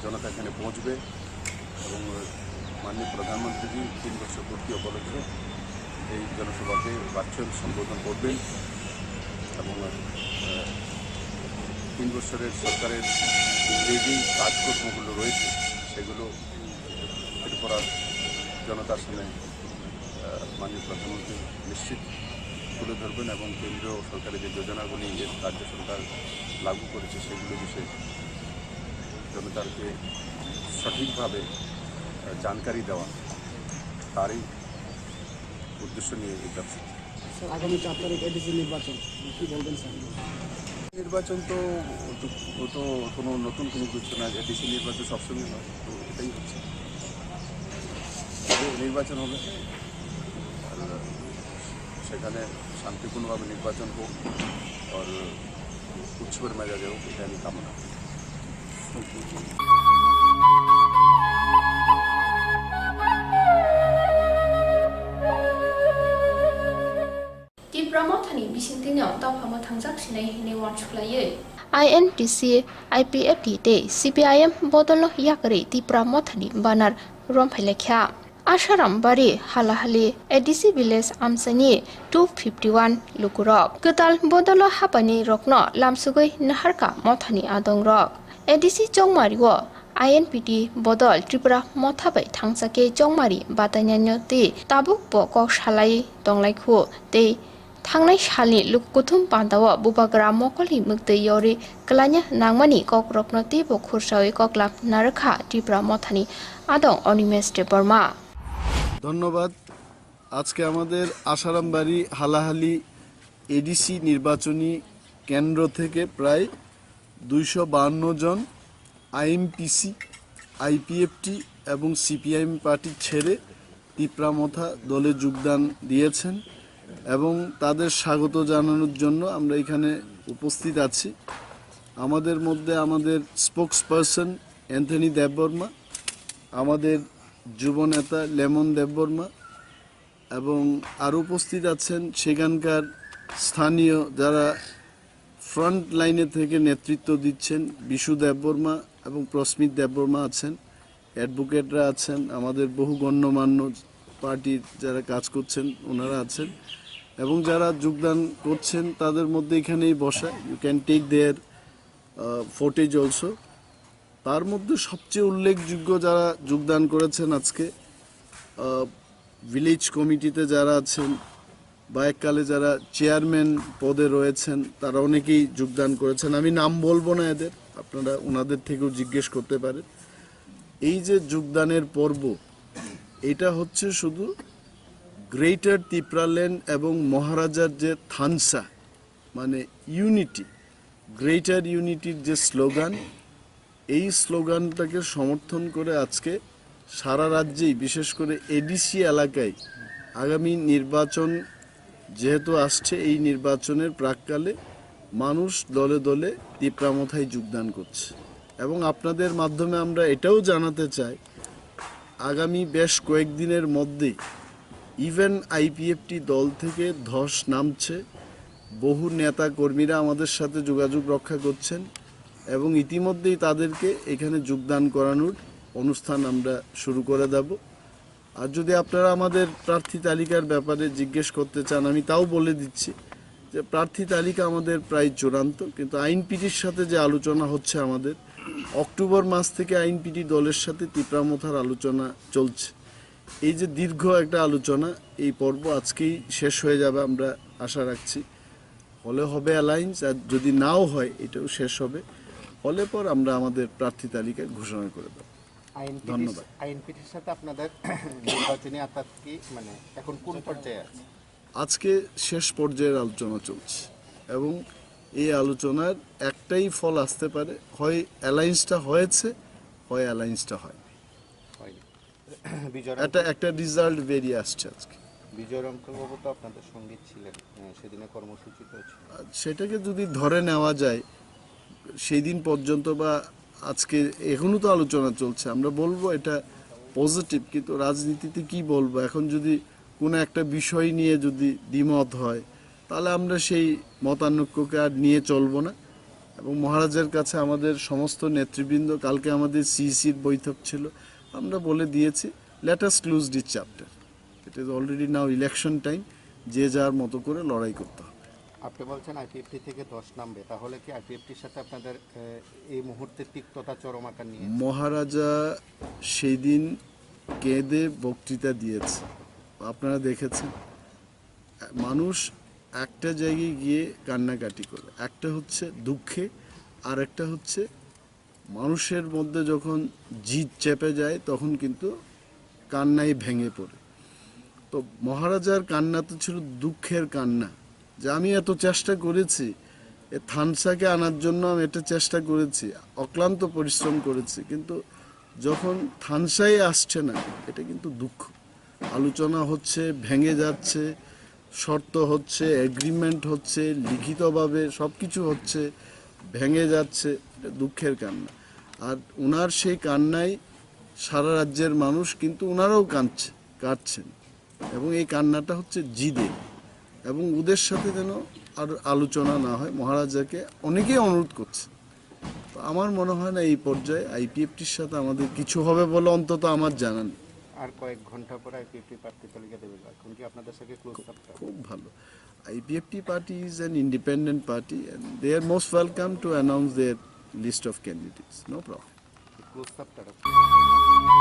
জনতা এখানে পৌঁছবে এবং মাননীয় প্রধানমন্ত্রীজি 3 বছর পূর্তি উপলক্ষে এই জনসভাকে ভার্চুয়াল সম্বোধন করবেন এবং 3 বছরের সরকারের যে কাজকর্মগুলো রয়েছে সেগুলো ত্রিপুরার জনতার সামনে মাননীয় প্রধানমন্ত্রী নিশ্চিত তুলে ধরবেন এবং কেন্দ্রীয় সরকারের যে যোজনাগুলি রাজ্য সরকার লাগু করেছে সেগুলো বিষয়ে জনতাকে সঠিকভাবে জানকারি দেওয়া তারই উদ্দেশ্য নিয়ে এই ব্যবসা। আগামী 4 তারিখ এডিসি নির্বাচন কি বলবেন স্যার? নির্বাচন তো কোনো নতুন কোনো কিছু না, এডিসি নির্বাচন সবসময় হয়, তো এটাই হচ্ছে নির্বাচন হবে আর সেখানে শান্তিপূর্ণভাবে নির্বাচন হোক আর উৎসবের মেজাজে হোক, এটা আমি কামনা করি। Tipramothani bisingtingaw tawphama thangjak sinai hine wanchuklaye INTC IPFT te CPIM bodolo yakari Tipramothani banar romphailekha Asharam bari halahali ADC village amsani 251 lukurok ketal bodolo hapani rokno lamsugoi naharka mothani adong rok ADC Chongmariwo INPT bodol Tripura mothabai thangsake Chongmari batanya te tabuk bo kok salai tonglaiku te Thangnai Shali Lukutum Pandawa Bubagra Mokoli Mukte Yori Kalanya Nangmani Kokrokno Tibo Kursawi Koklap Naraka Tripura Mothani Adong Onimeste Burma ধন্যবাদ। আজকে আমাদের Asharambari হালাহালি ADC নির্বাচনী কেন্দ্র থেকে প্রায় 252 জন আইএমপিসি IPFT এবং CPIM party ছেড়ে তিপ্রামথা দলে যোগদান দিয়েছেন এবং তাদের স্বাগত জানানোর জন্য আমরা এখানে উপস্থিত আছি। আমাদের মধ্যে আমাদের স্পোকসপারসন অ্যান্থনি দেববর্মা, আমাদের যুব নেতা লেমন দেববর্মা এবং আরও উপস্থিত আছেন সেখানকার স্থানীয় যারা ফ্রন্ট লাইনে থেকে নেতৃত্ব দিচ্ছেন, বিশু দেববর্মা এবং প্রস্মিত দেববর্মা আছেন, অ্যাডভোকেটরা আছেন, আমাদের বহু গণ্যমান্য পার্টির যারা কাজ করছেন ওনারা আছেন এবং যারা যোগদান করছেন তাদের মধ্যে এখানেই বসা, you can take their footage also. তার মধ্যে সবচেয়ে উল্লেখযোগ্য যারা যোগদান করেছেন আজকে ভিলেজ কমিটিতে যারা আছেন বা এককালে যারা চেয়ারম্যান পদে রয়েছেন তারা অনেকেই যোগদান করেছেন। আমি নাম বলবো না এদের, আপনারা ওনাদের থেকেও জিজ্ঞেস করতে পারেন। এই যে যোগদানের পর্ব, এটা হচ্ছে শুধু গ্রেটার ত্রিপুরাল্যান্ড এবং মহারাজার যে থানসা মানে ইউনিটি, গ্রেটার ইউনিটির যে স্লোগান, এই স্লোগানটাকে সমর্থন করে আজকে সারা রাজ্যেই বিশেষ করে এডিসি এলাকায় আগামী নির্বাচন যেহেতু আসছে, এই নির্বাচনের প্রাককালে মানুষ দলে দলে তিপ্রামথায় যোগদান করছে এবং আপনাদের মাধ্যমে আমরা এটাও জানাতে চাই আগামী বেশ কয়েকদিনের মধ্যেই ইভেন আইপিএফটি দল থেকে ধস নামছে, বহু নেতা কর্মীরা আমাদের সাথে যোগাযোগ রক্ষা করছেন এবং ইতিমধ্যেই তাদেরকে এখানে যোগদান করানোর অনুষ্ঠান আমরা শুরু করে দেব। আর যদি আপনারা আমাদের প্রার্থী তালিকার ব্যাপারে জিজ্ঞেস করতে চান, আমি তাও বলে দিচ্ছি যে প্রার্থী তালিকা আমাদের প্রায় চূড়ান্ত, কিন্তু আইনপিটির সাথে যে আলোচনা হচ্ছে আমাদের, অক্টোবর মাস থেকে আইনপিটি দলের সাথে তিপ্রামথার আলোচনা চলছে। এই যে দীর্ঘ একটা আলোচনা, এই পর্ব আজকেই শেষ হয়ে যাবে আমরা আশা রাখছি। হলে হবে অ্যালায়েন্স, আর যদি নাও হয় এটাও শেষ হবে। হলে পর আমরা আমাদের প্রার্থী তালিকা ঘোষণা করে দেব। ধন্যবাদ। আইনপিটির সাথে আপনাদের নির্বাচনী আতাত কি মানে এখন কোন পর্যায়ে আছে? আজকে শেষ পর্যায়ের আলোচনা চলছে এবং এই আলোচনার একটাই ফল আসতে পারে, হয় অ্যালায়েন্সটা হয়েছে, হয় অ্যালায়েন্সটা হয়নি। একটা রেজাল্ট বেরিয়ে আসছে আজকে। বিজয় রংবাবু তো আপনাদের সঙ্গে ছিলেন, সেদিনে কর্মসূচিতে সেটাকে যদি ধরে নেওয়া যায় সেই দিন পর্যন্ত বা আজকে এখনও তো আলোচনা চলছে, আমরা বলবো এটা পজিটিভ, কিন্তু রাজনীতিতে কি বলবো, এখন যদি কোনো একটা বিষয় নিয়ে যদি দ্বিমত হয় তাহলে আমরা সেই মতানৈক্যকে আর নিয়ে চলবো না। এবং মহারাজের কাছে আমাদের সমস্ত নেতৃবৃন্দ, কালকে আমাদের সিইসির বৈঠক ছিল, আমরা বলে দিয়েছি let us close this chapter, it is already now election time, যে যার মতো করে লড়াই করতে হবে। আপনি বলছেন আইপিএফটি থেকে 10 নামবে, তাহলে কি আইপিএফটির সাথে আপনাদের এই মুহূর্তে তিক্ততা চরম আকার নিয়ে? মহারাজা সেই দিন কেঁদে বক্তৃতা দিয়েছে, আপনারা দেখেছেন। মানুষ একটা জায়গায় গিয়ে কান্নাকাটি করে, একটা হচ্ছে দুঃখে, আর একটা হচ্ছে মানুষের মধ্যে যখন জিদ চেপে যায় তখন কিন্তু কান্নাই ভেঙে পড়ে। তো মহারাজার কান্না তো ছিল দুঃখের কান্না, যে আমি এত চেষ্টা করেছি এ থানসাকে আনার জন্য, আমি এটা চেষ্টা করেছি, অক্লান্ত পরিশ্রম করেছি, কিন্তু যখন থানসাই আসছে না, এটা কিন্তু দুঃখ। আলোচনা হচ্ছে, ভেঙে যাচ্ছে, শর্ত হচ্ছে, এগ্রিমেন্ট হচ্ছে, লিখিতভাবে সব কিছু হচ্ছে, ভেঙে যাচ্ছে, এটা দুঃখের কান্না। আর ওনার সেই কান্নায় সারা রাজ্যের মানুষ কিন্তু ওনারাও কাঁদছেন, এবং এই কান্নাটা হচ্ছে জিদে, এবং ওদের সাথে যেন আর আলোচনা না হয়, মহারাজাকে অনেকেই অনুরোধ করছে। তো আমার মনে হয় না এই পর্যায়ে আইপিএফটির সাথে আমাদের কিছু হবে বলে অন্তত আমার জানা নেই। আর কয়েক ঘন্টা পরে আইপিএফটি প্রার্থী তালিকা দেবে, এখন কি আপনাদের সাথে ক্লোজ চ্যাপ্টার? খুব ভালো। IPFT party is an independent party and they are most welcome to announce their list of candidates. No problem. Close chapter